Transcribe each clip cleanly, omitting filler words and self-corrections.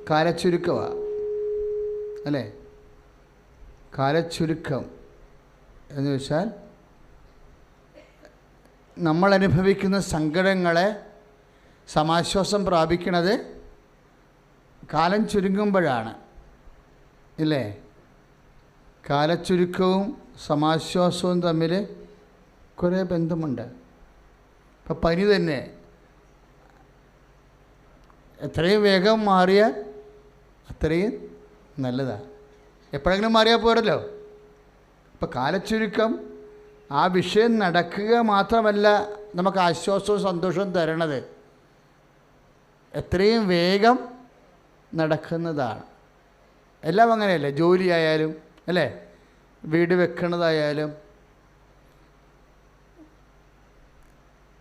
കാലച്ചുരുക്കമാണ് അല്ലേ? കാലച്ചുരുക്കം എന്ന് വെച്ചാൽ നമ്മൾ അനുഭവിക്കുന്ന സങ്കടങ്ങളെ സമാശ്വാസം പ്രാപിക്കുന്നത് കാലം ചുരുങ്ങുമ്പോഴാണ് ഇല്ലേ? കാലച്ചുരുക്കവും സമാശ്വാസവും തമ്മിൽ കുറേ ബന്ധമുണ്ട്. ഇപ്പം പനി തന്നെ എത്രയും വേഗം മാറിയാൽ അത്രയും നല്ലതാണ്. എപ്പോഴെങ്കിലും മാറിയാൽ പോരല്ലോ. ഇപ്പം കാലച്ചുരുക്കം ആ വിഷയം നടക്കുക മാത്രമല്ല നമുക്ക് ആശ്വാസവും സന്തോഷവും തരണത്, എത്രയും വേഗം നടക്കുന്നതാണ്. എല്ലാം അങ്ങനെയല്ലേ? ജോലി ആയാലും അല്ലേ, വീട് വെക്കണതായാലും.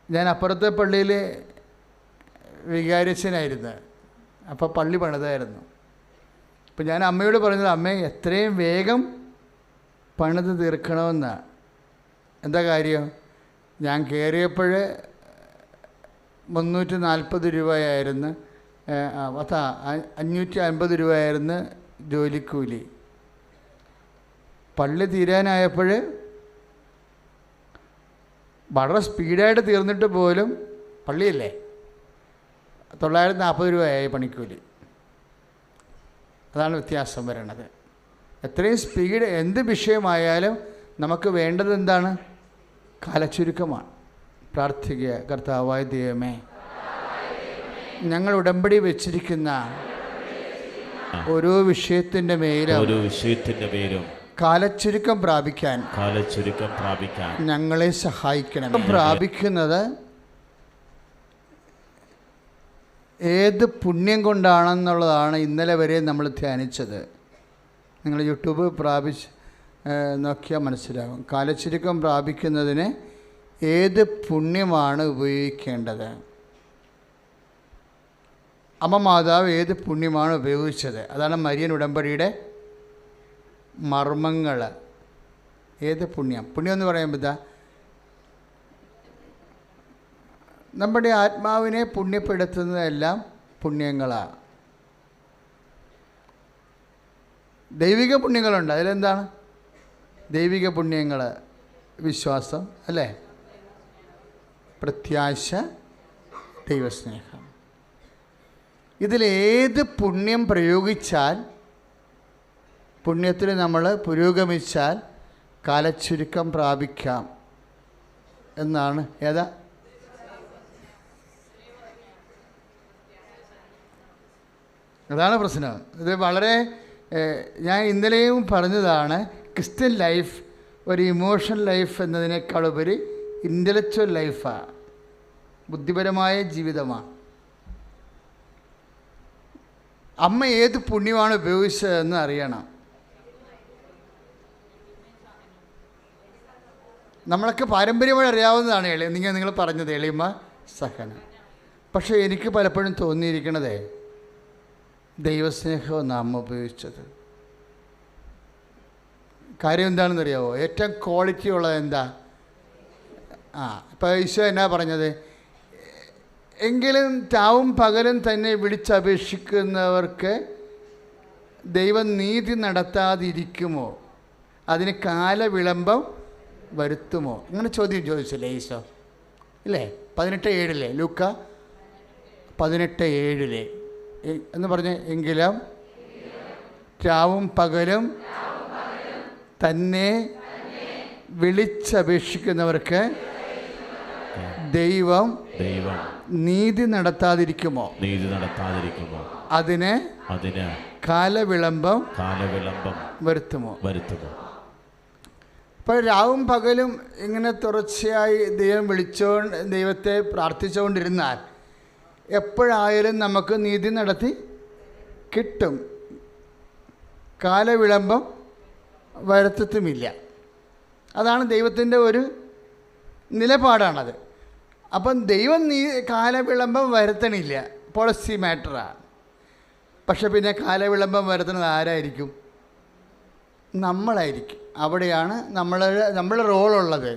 ഞാൻ അപ്പുറത്തെ പള്ളിയിൽ വികാരിച്ചനായിരുന്നു. അപ്പോൾ പള്ളി പണിതായിരുന്നു. അപ്പം ഞാൻ അമ്മയോട് പറഞ്ഞത്, അമ്മേ എത്രയും വേഗം പണിത് തീർക്കണമെന്നാണ്. എന്താ കാര്യം? ഞാൻ കയറിയപ്പോൾ 340 രൂപയായിരുന്നു, 550 രൂപയായിരുന്നു ജോലിക്കൂലി. പള്ളി തീരാനായപ്പോൾ വളരെ സ്പീഡായിട്ട് തീർന്നിട്ട് പോലും പള്ളിയല്ലേ 940 രൂപയായി പണിക്കൂലി. അതാണ് വ്യത്യാസം വരണത്. എത്രയും സ്പീഡ് എന്ത് വിഷയമായാലും നമുക്ക് വേണ്ടത് എന്താണ്? കാലച്ചുരുക്കമാണ്. പ്രാർത്ഥിക്കുക, കർത്താവായ ദൈവമേ, ഞങ്ങൾ ഉടമ്പടി വെച്ചിരിക്കുന്ന ഓരോ വിഷയത്തിൻ്റെ മേലും കാലച്ചുരുക്കം പ്രാപിക്കാൻ ഞങ്ങളെ സഹായിക്കണം. പ്രാപിക്കുന്നത് ഏത് പുണ്യം കൊണ്ടാണെന്നുള്ളതാണ് ഇന്നലെ വരെ നമ്മൾ ധ്യാനിച്ചത്. നിങ്ങൾ യൂട്യൂബ് നോക്കിയാൽ മനസ്സിലാകും. കാലച്ചുരുക്കം പ്രാപിക്കുന്നതിന് ഏത് പുണ്യമാണ് ഉപയോഗിക്കേണ്ടത്? അമ്മ മാതാവ് ഏത് പുണ്യമാണ് ഉപയോഗിച്ചത്? അതാണ് മരിയൻ ഉടമ്പടിയുടെ മർമ്മങ്ങൾ. ഏത് പുണ്യം? പുണ്യം എന്ന് പറയുമ്പോൾ നമ്മുടെ ആത്മാവിനെ പുണ്യപ്പെടുത്തുന്നതെല്ലാം പുണ്യങ്ങളാണ്. ദൈവിക പുണ്യങ്ങളുണ്ട്. അതിലെന്താണ് ദൈവിക പുണ്യങ്ങൾ? വിശ്വാസം അല്ലേ, പ്രത്യാശ, ദൈവസ്നേഹം. ഇതിലേത് പുണ്യം പ്രയോഗിച്ചാൽ, പുണ്യത്തിൽ നമ്മൾ പുരോഗമിച്ചാൽ കാലച്ചുരുക്കം പ്രാപിക്കാം എന്നാണ്. ഏതാ? അതാണ് പ്രശ്നം. ഇത് വളരെ ഞാൻ ഇന്നലെയും പറഞ്ഞതാണ്, ക്രിസ്ത്യൻ ലൈഫ് ഒരു ഇമോഷണൽ ലൈഫ് എന്നതിനേക്കാളുപരി ഇൻ്റലക്ച്വൽ ലൈഫാണ്, ബുദ്ധിപരമായ ജീവിതമാണ്. അമ്മ ഏത് പുണ്യമാണ് ഉപയോഗിച്ചതെന്ന് അറിയണം. നമ്മളൊക്കെ പാരമ്പര്യമായി അറിയാവുന്നതാണ് നിങ്ങൾ പറഞ്ഞത്, എളിമ, സഹനം. പക്ഷേ എനിക്ക് പലപ്പോഴും തോന്നിയിരിക്കണതേ ദൈവസ്നേഹവും നാം ഉപയോഗിച്ചത്. കാര്യം എന്താണെന്ന് അറിയാമോ? ഏറ്റവും ക്വാളിറ്റി ഉള്ളത് എന്താ? ഇപ്പോൾ ഈശോ എന്നാ പറഞ്ഞത്? എങ്കിലും രാവും പകലും തന്നെ വിളിച്ചപേക്ഷിക്കുന്നവർക്ക് ദൈവം നീതി നടത്താതിരിക്കുമോ? അതിന് കാലവിളംബം വരുത്തുമോ? അങ്ങനെ ചോദ്യം ചോദിച്ചില്ലേ ഈശോ? ഇല്ലേ? 18:7 ലൂക്ക 18:7 എന്ന് പറഞ്ഞ്, എങ്കിലും രാവും പകലും തന്നെ വിളിച്ചപേക്ഷിക്കുന്നവർക്ക് ദൈവം നീതി നടത്താതിരിക്കുമോ? അതിന് കാലവിളംബം വരുത്തുമോ? ഇപ്പോൾ രാവും പകലും ഇങ്ങനെ തുടർച്ചയായി ദൈവത്തെ പ്രാർത്ഥിച്ചുകൊണ്ടിരുന്നാൽ എപ്പോഴായാലും നമുക്ക് നീതി നടത്തി കിട്ടും. കാലവിളംബം വരുത്തത്തുമില്ല. അതാണ് ദൈവത്തിൻ്റെ ഒരു നിലപാടാണത്. അപ്പം ദൈവം കാലവിളംബം വരുത്തണില്ല, പോളിസി മാറ്ററാണ്. പക്ഷെ പിന്നെ കാലവിളംബം വരുത്തുന്നത് ആരായിരിക്കും? നമ്മളായിരിക്കും. അവിടെയാണ് നമ്മളുടെ റോളുള്ളത്.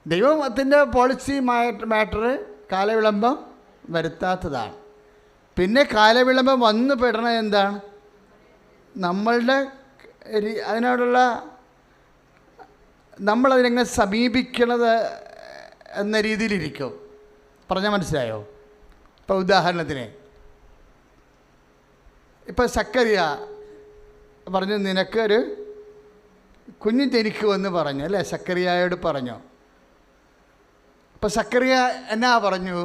ദൈവത്തിൻ്റെ പോളിസി മാറ്റർ കാലവിളംബം വരുത്താത്തതാണ്. പിന്നെ കാലവിളംബം വന്നു പെടണത് എന്താണ്? നമ്മളുടെ അതിനോടുള്ള നമ്മളതിനെങ്ങനെ സമീപിക്കണത് എന്ന രീതിയിലിരിക്കും. പറഞ്ഞാൽ മനസ്സിലായോ? ഇപ്പോൾ ഉദാഹരണത്തിന് ഇപ്പം സക്കറിയ പറഞ്ഞു, നിനക്കൊരു കുഞ്ഞ് ജനിക്കുമെന്ന് പറഞ്ഞു അല്ലേ? സക്കറിയായോട് പറഞ്ഞു. അപ്പം സക്കറിയ എന്നാ പറഞ്ഞു?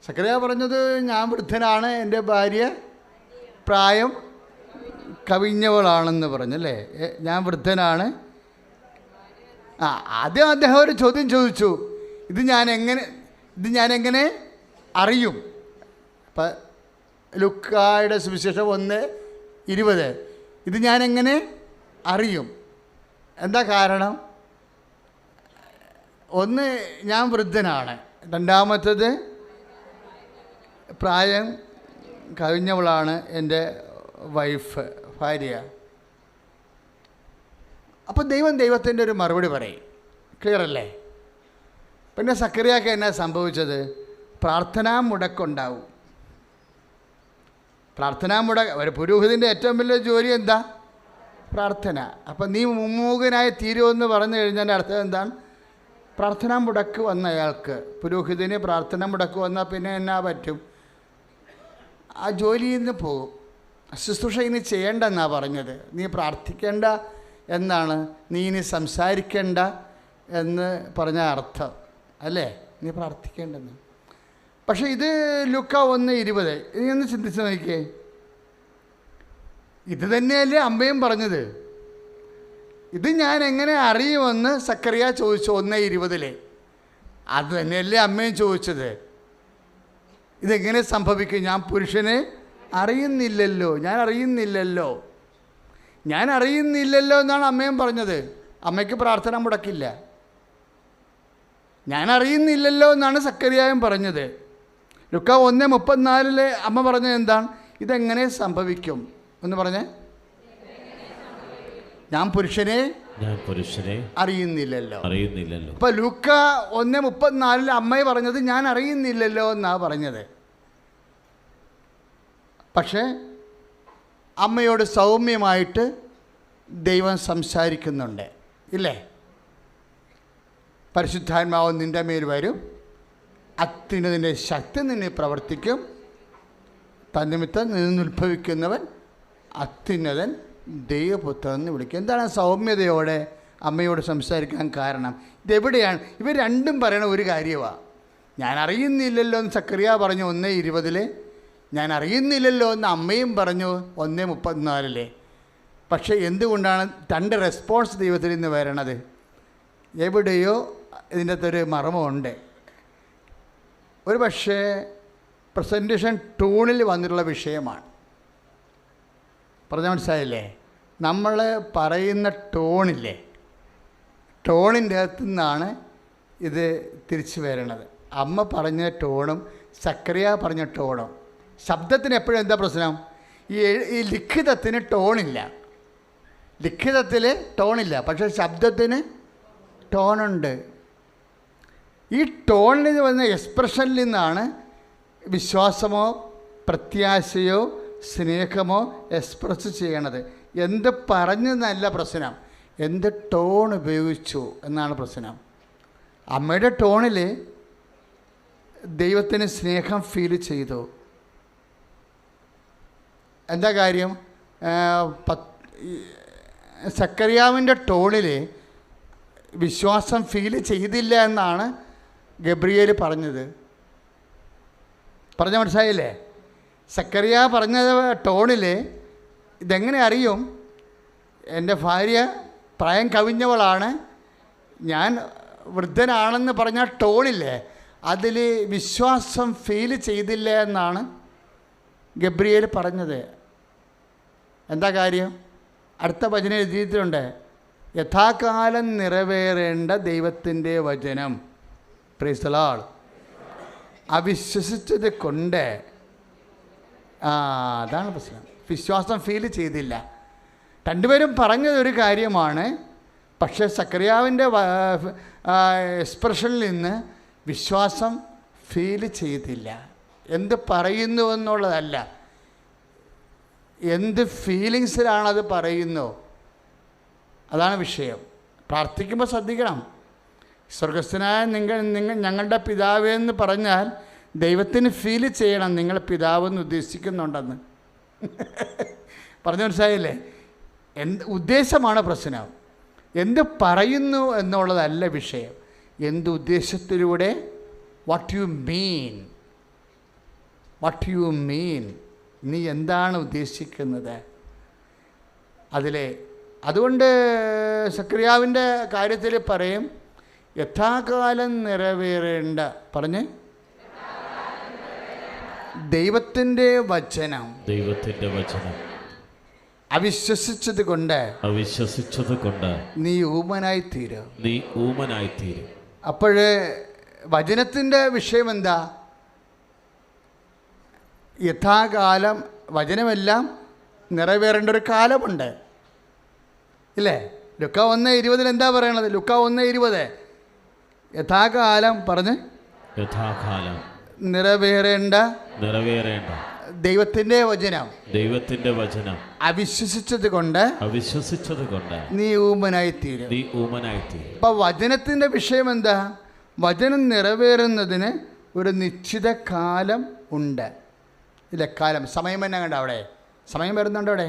സക്കറിയ പറഞ്ഞത്, ഞാൻ വൃദ്ധനാണ്, എൻ്റെ ഭാര്യ പ്രായം കവിഞ്ഞവളാണെന്ന് പറഞ്ഞല്ലേ. ഞാൻ വൃദ്ധനാണ്. ആദ്യം അദ്ദേഹം ഒരു ചോദ്യം ചോദിച്ചു, ഇത് ഞാനെങ്ങനെ അറിയും? ഇപ്പം ലുക്കായുടെ സുവിശേഷം 1:20, ഇത് ഞാനെങ്ങനെ അറിയും? എന്താ കാരണം? ഒന്ന്, ഞാൻ വൃദ്ധനാണ്. രണ്ടാമത്തത്, പ്രായം കവിഞ്ഞവളാണ് എൻ്റെ ഭാര്യ. അപ്പോൾ ദൈവത്തിൻ്റെ ഒരു മറുപടി പറയും. ക്ലിയർ അല്ലേ? പിന്നെ സക്കറിയാക്ക് എന്നാ സംഭവിച്ചത്? പ്രാർത്ഥനാ മുടക്കുണ്ടാവും. ഒരു പുരോഹിതൻ്റെ ഏറ്റവും വലിയ ജോലി എന്താ? പ്രാർത്ഥന. അപ്പം നീ മുമ്മൂകനായി തീരുമെന്ന് പറഞ്ഞു കഴിഞ്ഞാൽ അർത്ഥം എന്താണ്? പ്രാർത്ഥനാ മുടക്ക് വന്ന അയാൾക്ക്, പുരോഹിതന് പ്രാർത്ഥന മുടക്ക് വന്നാൽ പിന്നെ എന്നാ പറ്റും? ആ ജോലിയിൽ നിന്ന് പോകും. ശുശ്രൂഷ ഇനി ചെയ്യേണ്ടെന്നാണ് പറഞ്ഞത്. നീ പ്രാർത്ഥിക്കേണ്ട എന്നാണ്, നീ ഇനി സംസാരിക്കേണ്ട എന്ന് പറഞ്ഞ അർത്ഥം അല്ലേ? നീ പ്രാർത്ഥിക്കേണ്ടെന്ന്. പക്ഷേ ഇത് ലുക്ക 1:20, ഇനി ഒന്ന് ചിന്തിച്ച് നോക്കിയേ. ഇത് തന്നെയല്ലേ അമ്മയും പറഞ്ഞത്? ഇത് ഞാൻ എങ്ങനെ അറിയുമെന്ന് സക്കറിയ ചോദിച്ചു 1:20. അത് തന്നെയല്ലേ അമ്മയും ചോദിച്ചത്? ഇതെങ്ങനെ സംഭവിക്കും? ഞാൻ പുരുഷനെ അറിയുന്നില്ലല്ലോ എന്നാണ് അമ്മയും പറഞ്ഞത്. അമ്മയ്ക്ക് പ്രാർത്ഥന മുടക്കില്ല. ഞാൻ അറിയുന്നില്ലല്ലോ എന്നാണ് സക്കറിയായും പറഞ്ഞത്. ലുക്ക 1:34 അമ്മ പറഞ്ഞത് എന്താണ്? ഇതെങ്ങനെ സംഭവിക്കും എന്ന് പറഞ്ഞേ. ഞാൻ പുരുഷനെ അറിയുന്നില്ലല്ലോ. അപ്പൊ ലുക്ക 1:34 അമ്മ പറഞ്ഞത് ഞാൻ അറിയുന്നില്ലല്ലോ എന്നാണ് പറഞ്ഞത്. പക്ഷേ അമ്മയോട് സൗമ്യമായിട്ട് ദൈവം സംസാരിക്കുന്നുണ്ട് ഇല്ലേ? പരിശുദ്ധാത്മാവ് നിൻ്റെ മേൽ വരും, അത്യുന്നതിൻ്റെ ശക്തി നിന്നെ പ്രവർത്തിക്കും, തന്നിമിത്തം നിന്നുദ്ഭവിക്കുന്നവൻ അത്യുന്നതൻ ദൈവപുത്രൻ എന്ന് വിളിക്കും. എന്താണ് സൗമ്യതയോടെ അമ്മയോട് സംസാരിക്കാൻ കാരണം? ഇതെവിടെയാണ്? ഇവർ രണ്ടും പറയണ ഒരു കാര്യമാണ്. ഞാൻ അറിയുന്നില്ലല്ലോ എന്ന് സക്കറിയ പറഞ്ഞു 1:20. ഞാൻ അറിയുന്നില്ലല്ലോ എന്ന് അമ്മയും പറഞ്ഞു 1:34. പക്ഷേ എന്തുകൊണ്ടാണ് രണ്ട് റെസ്പോൺസ് ദൈവത്തിൽ നിന്ന് വരണത്? എവിടെയോ ഇതിൻ്റെ അകത്തൊരു മർമ്മമുണ്ട്. ഒരു പക്ഷേ പ്രസൻറ്റേഷൻ ടൂണിൽ വന്നിട്ടുള്ള വിഷയമാണ്. പറഞ്ഞാൽ മനസ്സിലായില്ലേ? നമ്മൾ പറയുന്ന ടോണില്ലേ, ടോണിൻ്റെ അകത്തു നിന്നാണ് ഇത് തിരിച്ചു വരണത്. അമ്മ പറഞ്ഞ ടോണും സക്കറിയ പറഞ്ഞ ടോണും. ശബ്ദത്തിന് എപ്പോഴും എന്താ പ്രശ്നം? ഈ ലിഖിതത്തിന് ടോണില്ല. ലിഖിതത്തിൽ ടോണില്ല, പക്ഷേ ശബ്ദത്തിന് ടോണുണ്ട്. ഈ ടോണിൽ വന്ന എക്സ്പ്രഷനിൽ നിന്നാണ് വിശ്വാസമോ പ്രത്യാശയോ സ്നേഹമോ എക്സ്പ്രസ് ചെയ്യണത്. എന്ത് പറഞ്ഞെന്നല്ല പ്രശ്നം, എന്ത് ടോൺ ഉപയോഗിച്ചു എന്നാണ് പ്രശ്നം. അമ്മയുടെ ടോണിൽ ദൈവത്തിന് സ്നേഹം ഫീൽ ചെയ്തു. എന്താ കാര്യം? സക്കറിയാവിൻ്റെ ടോണിൽ വിശ്വാസം ഫീൽ ചെയ്തില്ല എന്നാണ് ഗബ്രിയേൽ പറഞ്ഞത്. പറഞ്ഞ മനസ്സിലായില്ലേ? സക്കറിയ പറഞ്ഞ ടോണിൽ ഇതെങ്ങനെ അറിയും? എൻ്റെ ഭാര്യ പ്രായം കവിഞ്ഞവളാണ്, ഞാൻ വൃദ്ധനാണെന്ന് പറഞ്ഞ ടോണില്ലേ, അതിൽ വിശ്വാസം ഫീൽ ചെയ്തില്ല എന്നാണ് ഗബ്രിയേൽ പറഞ്ഞത്. എന്താ കാര്യം? അടുത്ത വചനം എഴുതിയിട്ടുണ്ട്, യഥാകാലം നിറവേറേണ്ട ദൈവത്തിൻ്റെ വചനം. Price the Lord. അവിശ്വസിച്ചത് കൊണ്ട് അതാണ് പ്രശ്നം. വിശ്വാസം ഫീൽ ചെയ്തില്ല. രണ്ടുപേരും പറഞ്ഞതൊരു കാര്യമാണ്, പക്ഷേ സക്കറിയാവിൻ്റെ എക്സ്പ്രഷനിൽ നിന്ന് വിശ്വാസം ഫീൽ ചെയ്തില്ല. എന്ത് പറയുന്നു എന്നുള്ളതല്ല, എന്ത് ഫീലിങ്സിലാണത് പറയുന്നു, അതാണ് വിഷയം. പ്രാർത്ഥിക്കുമ്പോൾ ശ്രദ്ധിക്കണം. സ്വർഗസ്ഥനായ ഞങ്ങളുടെ പിതാവേ എന്ന് പറഞ്ഞാൽ ദൈവത്തിന് ഫീൽ ചെയ്യണം നിങ്ങൾ പിതാവെന്ന് ഉദ്ദേശിക്കുന്നുണ്ടെന്ന്. പറഞ്ഞു മനസ്സിലായില്ലേ? എന്ത് ഉദ്ദേശമാണ് പ്രശ്നം, എന്ത് പറയുന്നു എന്നുള്ളതല്ല വിഷയം, എന്ത് ഉദ്ദേശത്തിലൂടെ, വാട്ട് യു മീൻ, നീ എന്താണ് ഉദ്ദേശിക്കുന്നത് അതിലെ. അതുകൊണ്ട് സക്രിയാവിൻ്റെ കാര്യത്തിൽ പറയും, യഥാകാലം നിറവേറേണ്ട പറഞ്ഞ് ദൈവത്തിൻ്റെ വചനം അവിശ്വസിച്ചത് കൊണ്ട് നീ ഊമനായി തീരും. അപ്പോഴ് വചനത്തിൻ്റെ വിഷയം എന്താ? യഥാകാലം വചനമെല്ലാം നിറവേറേണ്ട ഒരു കാലമുണ്ട്, ഇല്ലേ? ലുക്ക 1:20 എന്താ പറയണത്? ലുക്ക 1:20 യഥാകാലം പറഞ്ഞ് നിറവേറേണ്ട ദൈവത്തിന്റെ വചനം അവിശ്വസിച്ചത് കൊണ്ട് നീ ഊമനായി തീരും. അപ്പൊ വചനത്തിന്റെ വിഷയം എന്താ? വചനം നിറവേറുന്നതിന് ഒരു നിശ്ചിത കാലം ഉണ്ട്, ഇല്ല? കാലം, സമയം തന്നെ കണ്ട അവിടെ സമയം വരുന്നുണ്ട്. അവിടെ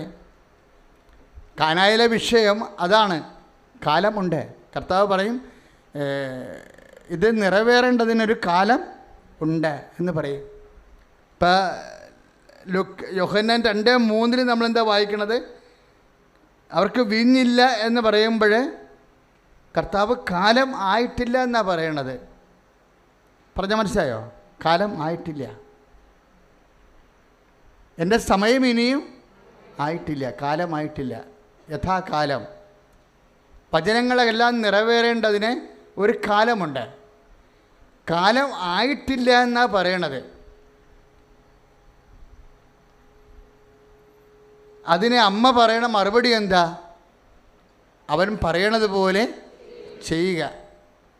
കാനായിലെ വിഷയം അതാണ്, കാലമുണ്ട്. കർത്താവ് പറയും ഇത് നിറവേറേണ്ടതിനൊരു കാലം ഉണ്ട് എന്ന് പറയും. ഇപ്പം യോഹന്നാൻ 2:3 നമ്മളെന്താ വായിക്കണത്? അവർക്ക് വീഞ്ഞില്ല എന്ന് പറയുമ്പോൾ കർത്താവ് കാലം ആയിട്ടില്ല എന്നാണ് പറയണത്. പറഞ്ഞാൽ മനസ്സിലായോ? കാലം ആയിട്ടില്ല, എൻ്റെ സമയം ഇനിയും ആയിട്ടില്ല, കാലമായിട്ടില്ല. യഥാകാലം വചനങ്ങളെല്ലാം നിറവേറേണ്ടതിന് ഒരു കാലമുണ്ട്, കാലം ആയിട്ടില്ല എന്നാണ് പറയണത്. അതിന് അമ്മ പറയണ മറുപടി എന്താ? അവൻ പറയണത് പോലെ ചെയ്യുക.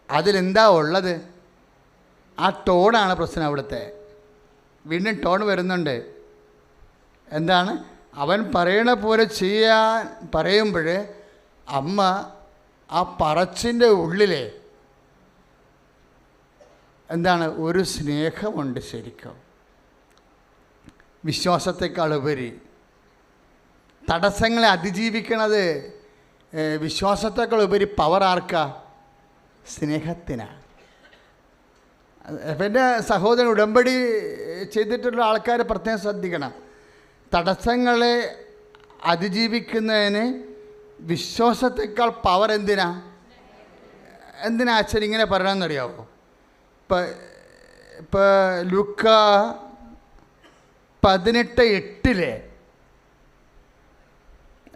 അതിലെന്താ ഉള്ളത്? ആ ടോണാണ് പ്രശ്നം അവിടുത്തെ. വീണ്ടും ടോൺ വരുന്നുണ്ട്. എന്താണ്? അവൻ പറയണ പോലെ ചെയ്യാൻ പറയുമ്പോൾ അമ്മ ആ പറച്ചിൻ്റെ ഉള്ളിലെ എന്താണ്? ഒരു സ്നേഹമുണ്ട് ശരിക്കും, വിശ്വാസത്തെക്കാൾ ഉപരി. തടസ്സങ്ങളെ അതിജീവിക്കണത് വിശ്വാസത്തെക്കാൾ ഉപരി പവർ ആർക്കാ? സ്നേഹത്തിനാണ്. അപ്പം എൻ്റെ സഹോദരൻ ഉടമ്പടി ചെയ്തിട്ടുള്ള ആൾക്കാർ പ്രത്യേകം ശ്രദ്ധിക്കണം. തടസ്സങ്ങളെ അതിജീവിക്കുന്നതിന് വിശ്വാസത്തെക്കാൾ പവർ എന്തിനാ അച്ഛൻ ഇങ്ങനെ പറയണമെന്നറിയാമോ? ഇപ്പോൾ ലൂക്ക 18:8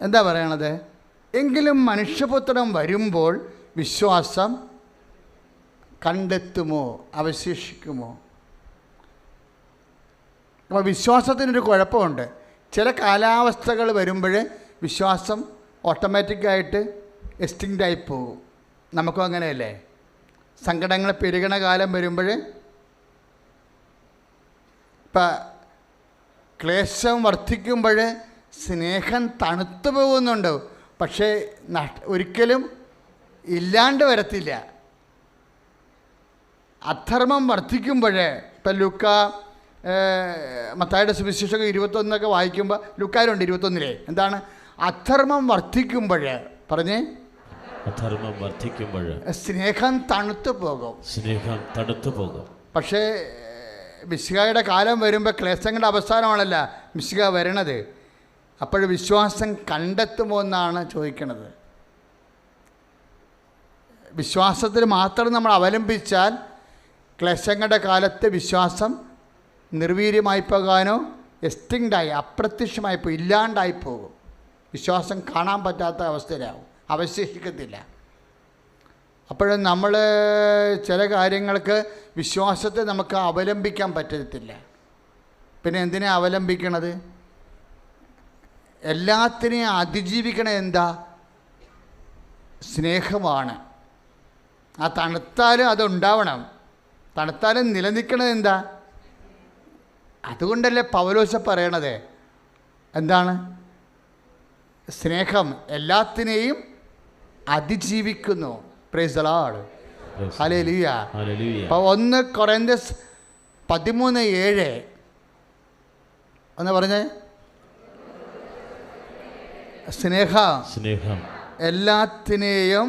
എന്താ പറയണത്? എങ്കിലും മനുഷ്യപുത്രൻ വരുമ്പോൾ വിശ്വാസം കണ്ടെത്തുമോ, അവശേഷിക്കുമോ? അപ്പോൾ വിശ്വാസത്തിനൊരു കുഴപ്പമുണ്ട്. ചില കാലാവസ്ഥകൾ വരുമ്പോൾ വിശ്വാസം ഓട്ടോമാറ്റിക്കായിട്ട് എക്സ്റ്റിങ്ക്റ്റായി പോകും. നമുക്കും അങ്ങനെയല്ലേ? സങ്കടങ്ങൾ പെരുകണ കാലം വരുമ്പോൾ, ഇപ്പം ക്ലേശം വർദ്ധിക്കുമ്പോൾ സ്നേഹം തണുത്തു പോകുന്നുണ്ട്, പക്ഷേ ഒരിക്കലും ഇല്ലാണ്ട് വരത്തില്ല. അധർമ്മം വർദ്ധിക്കുമ്പോൾ, ഇപ്പം ലൂക്ക മത്തായിയുടെ സുവിശേഷം 21 വായിക്കുമ്പോൾ, ലൂക്കായിലുണ്ട് 21 എന്താണ്? അധർമ്മം വർദ്ധിക്കുമ്പോൾ പറഞ്ഞേ, അധർമ്മം വർദ്ധിക്കുമ്പോൾ സ്നേഹം തണുത്തു പോകും. പക്ഷേ മിശിഹായുടെ കാലം വരുമ്പോൾ ക്ലേശങ്ങളുടെ അവസാനമാണല്ല മിശിഹ വരണത്. അപ്പോൾ വിശ്വാസം കണ്ടെത്തുമോ എന്നാണ് ചോദിക്കണത്. വിശ്വാസത്തിൽ മാത്രം നമ്മൾ അവലംബിച്ചാൽ ക്ലേശങ്ങളുടെ കാലത്ത് വിശ്വാസം നിർവീര്യമായി പോകാനോ എക്സ്റ്റിങ്ക്റ്റായി അപ്രത്യക്ഷമായി പോകും, ഇല്ലാണ്ടായി പോകും. വിശ്വാസം കാണാൻ പറ്റാത്ത അവസ്ഥയിലാവും, അവശേഷിക്കത്തില്ല. അപ്പോഴും നമ്മൾ ചില കാര്യങ്ങൾക്ക് വിശ്വാസത്തെ നമുക്ക് അവലംബിക്കാൻ പറ്റത്തില്ല. പിന്നെ എന്തിനാ അവലംബിക്കണത്? എല്ലാത്തിനെയും അതിജീവിക്കണത് എന്താ? സ്നേഹമാണ്. ആ തണുത്താലും അതുണ്ടാവണം. തണുത്താലും നിലനിൽക്കണത് എന്താ? അതുകൊണ്ടല്ലേ പൗലോസ് പറയണത് എന്താണ്? സ്നേഹം എല്ലാത്തിനെയും അതിജീവിക്കുന്നു. Praise the lord. ഹല്ലേലൂയ. അപ്പോൾ 1 കൊരിന്ത്യസ് 13:7 എന്ന് പറഞ്ഞേ. സ്നേഹം എല്ലാത്തിനെയും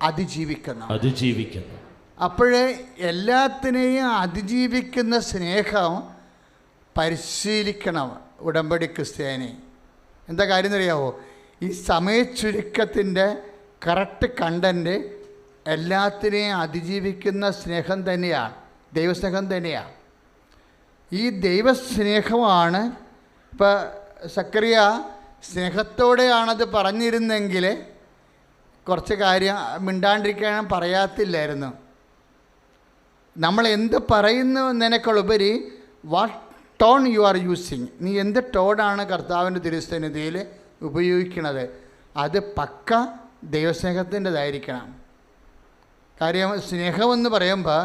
അതിജീവിക്കുന്നു. അപ്പോഴേ എല്ലാത്തിനെയും അതിജീവിക്കുന്ന സ്നേഹം പരിശീലിക്കണം ഉടമ്പടി ക്രിസ്ത്യാനി. എന്താ കാര്യം എന്നറിയാമോ? ഈ സമയച്ചുരുക്കത്തിൻ്റെ കറക്റ്റ് കണ്ടൻറ്റ് എല്ലാത്തിനെയും അതിജീവിക്കുന്ന സ്നേഹം തന്നെയാണ്, ദൈവസ്നേഹം തന്നെയാണ്. ഈ ദൈവസ്നേഹമാണ്. ഇപ്പം സക്കറിയ സ്നേഹത്തോടെയാണത് പറഞ്ഞിരുന്നെങ്കിൽ കുറച്ച് കാര്യം മിണ്ടാണ്ടിരിക്കാൻ പറയാത്തില്ലായിരുന്നു. നമ്മൾ എന്ത് പറയുന്നു എന്നതിനേക്കാളുപരി what tone you are using, നീ എന്ത് ടോണാണ് കർത്താവിൻ്റെ തിരുസന്നിധിയിൽ ഉപയോഗിക്കുന്നത്, അത് പക്ക ദൈവസ്നേഹത്തിൻ്റെതായിരിക്കണം. കാര്യം സ്നേഹമെന്ന് പറയുമ്പോൾ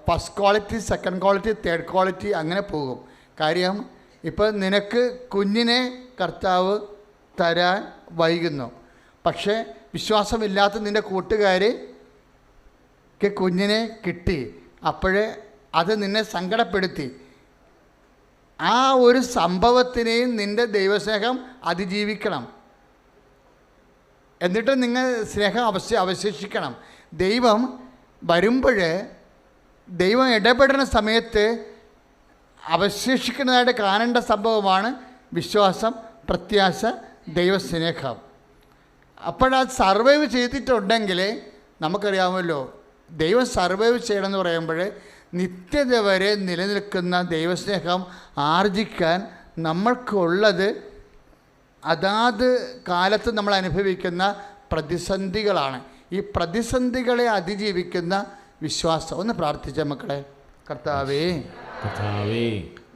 first quality, second quality, third quality അങ്ങനെ പോകും. കാര്യം ഇപ്പം നിനക്ക് കുഞ്ഞിനെ കർത്താവ് തരാൻ വൈകുന്നു, പക്ഷേ വിശ്വാസമില്ലാത്ത നിൻ്റെ കൂട്ടുകാർക്ക് കുഞ്ഞിനെ കിട്ടി, അപ്പോഴേ അത് നിന്നെ സങ്കടപ്പെടുത്തി. ആ ഒരു സംഭവത്തിനെയും നിൻ്റെ ദൈവസ്നേഹം അതിജീവിക്കണം. എന്നിട്ട് നിങ്ങൾ സ്നേഹം അവശേഷിക്കണം. ദൈവം വരുമ്പോൾ, ദൈവം ഇടപെടുന്ന സമയത്ത് അവശേഷിക്കുന്നതായിട്ട് കാണേണ്ട സംഭവമാണ് വിശ്വാസം, പ്രത്യാശ, ദൈവസ്നേഹം. അപ്പോഴത് സർവൈവ് ചെയ്തിട്ടുണ്ടെങ്കിൽ നമുക്കറിയാമല്ലോ, ദൈവം സർവൈവ് ചെയ്യണമെന്ന് പറയുമ്പോൾ നിത്യത വരെ നിലനിൽക്കുന്ന ദൈവസ്നേഹം ആർജിക്കാൻ നമ്മൾക്കുള്ളത് അതാത് കാലത്ത് നമ്മൾ അനുഭവിക്കുന്ന പ്രതിസന്ധികളാണ്. ഈ പ്രതിസന്ധികളെ അതിജീവിക്കുന്ന വിശ്വാസം. ഒന്ന് പ്രാർത്ഥിച്ച മക്കളെ. കർത്താവേ,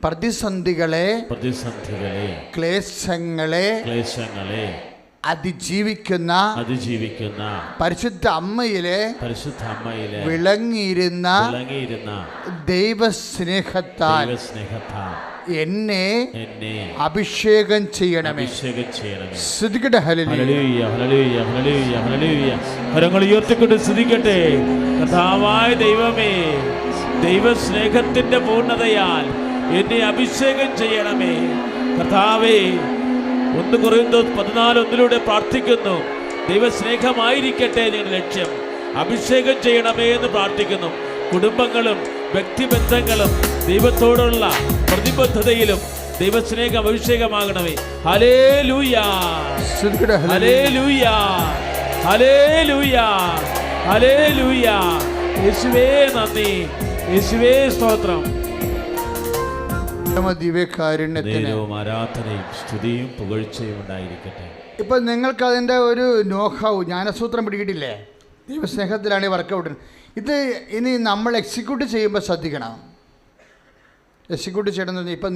പ്രതിസന്ധികളെ, ക്ലേശങ്ങളെ അതിജീവിക്കുന്ന പരിശുദ്ധ അമ്മയിലെ വിളങ്ങിയിരുന്ന ദൈവസ്നേഹത്താൽ എന്നെ അഭിഷേകം ചെയ്യണമേ. സ്തുതിക്കട്ടെ. ഹല്ലേലൂയ, ഹല്ലേലൂയ, ഹല്ലേലൂയ, ഹല്ലേലൂയ. കരങ്ങൾ ഉയർത്തിക്കൊണ്ട് സ്തുതിക്കട്ടെ. കർത്താവായ ദൈവമേ, ദൈവസ്നേഹത്തിന്റെ പൂർണ്ണതയാൽ എന്നെ അഭിഷേകം ചെയ്യണമേ. കർത്താവേ, 1 കൊരിന്ത്യർ 14:1 പ്രാർത്ഥിക്കുന്നു. ദൈവസ്നേഹമായിരിക്കട്ടെ നിങ്ങളുടെ ലക്ഷ്യം. അഭിഷേകം ചെയ്യണമേ എന്ന് പ്രാർത്ഥിക്കുന്നു. കുടുംബങ്ങളും വ്യക്തിബന്ധങ്ങളും ദൈവത്തോടുള്ള പ്രതിബദ്ധതയിലും ദൈവസ്നേഹം അഭിഷേകമാകണമേ. ഹല്ലേലൂയ, ഹല്ലേലൂയ, ഹല്ലേലൂയ, ഹല്ലേലൂയ. യേശുവേ നന്ദി, യേശുവേ സ്തോത്രം. ആരാധനയും സ്തുതിയും പുകഴ്ചയും ഉണ്ടായിരിക്കട്ടെ. ഇപ്പം നിങ്ങൾക്കതിൻ്റെ ഒരു നോഹൗ, ജ്ഞാനസൂത്രം പിടികിട്ടില്ലേ? ദൈവസ്നേഹത്തിലാണ് ഈ വർക്കൗട്ട്. ഇത് ഇനി നമ്മൾ എക്സിക്യൂട്ട് ചെയ്യുമ്പോൾ ശ്രദ്ധിക്കണം. എക്സിക്യൂട്ട് ചെയ്യണമെന്ന് പറഞ്ഞാൽ ഇപ്പം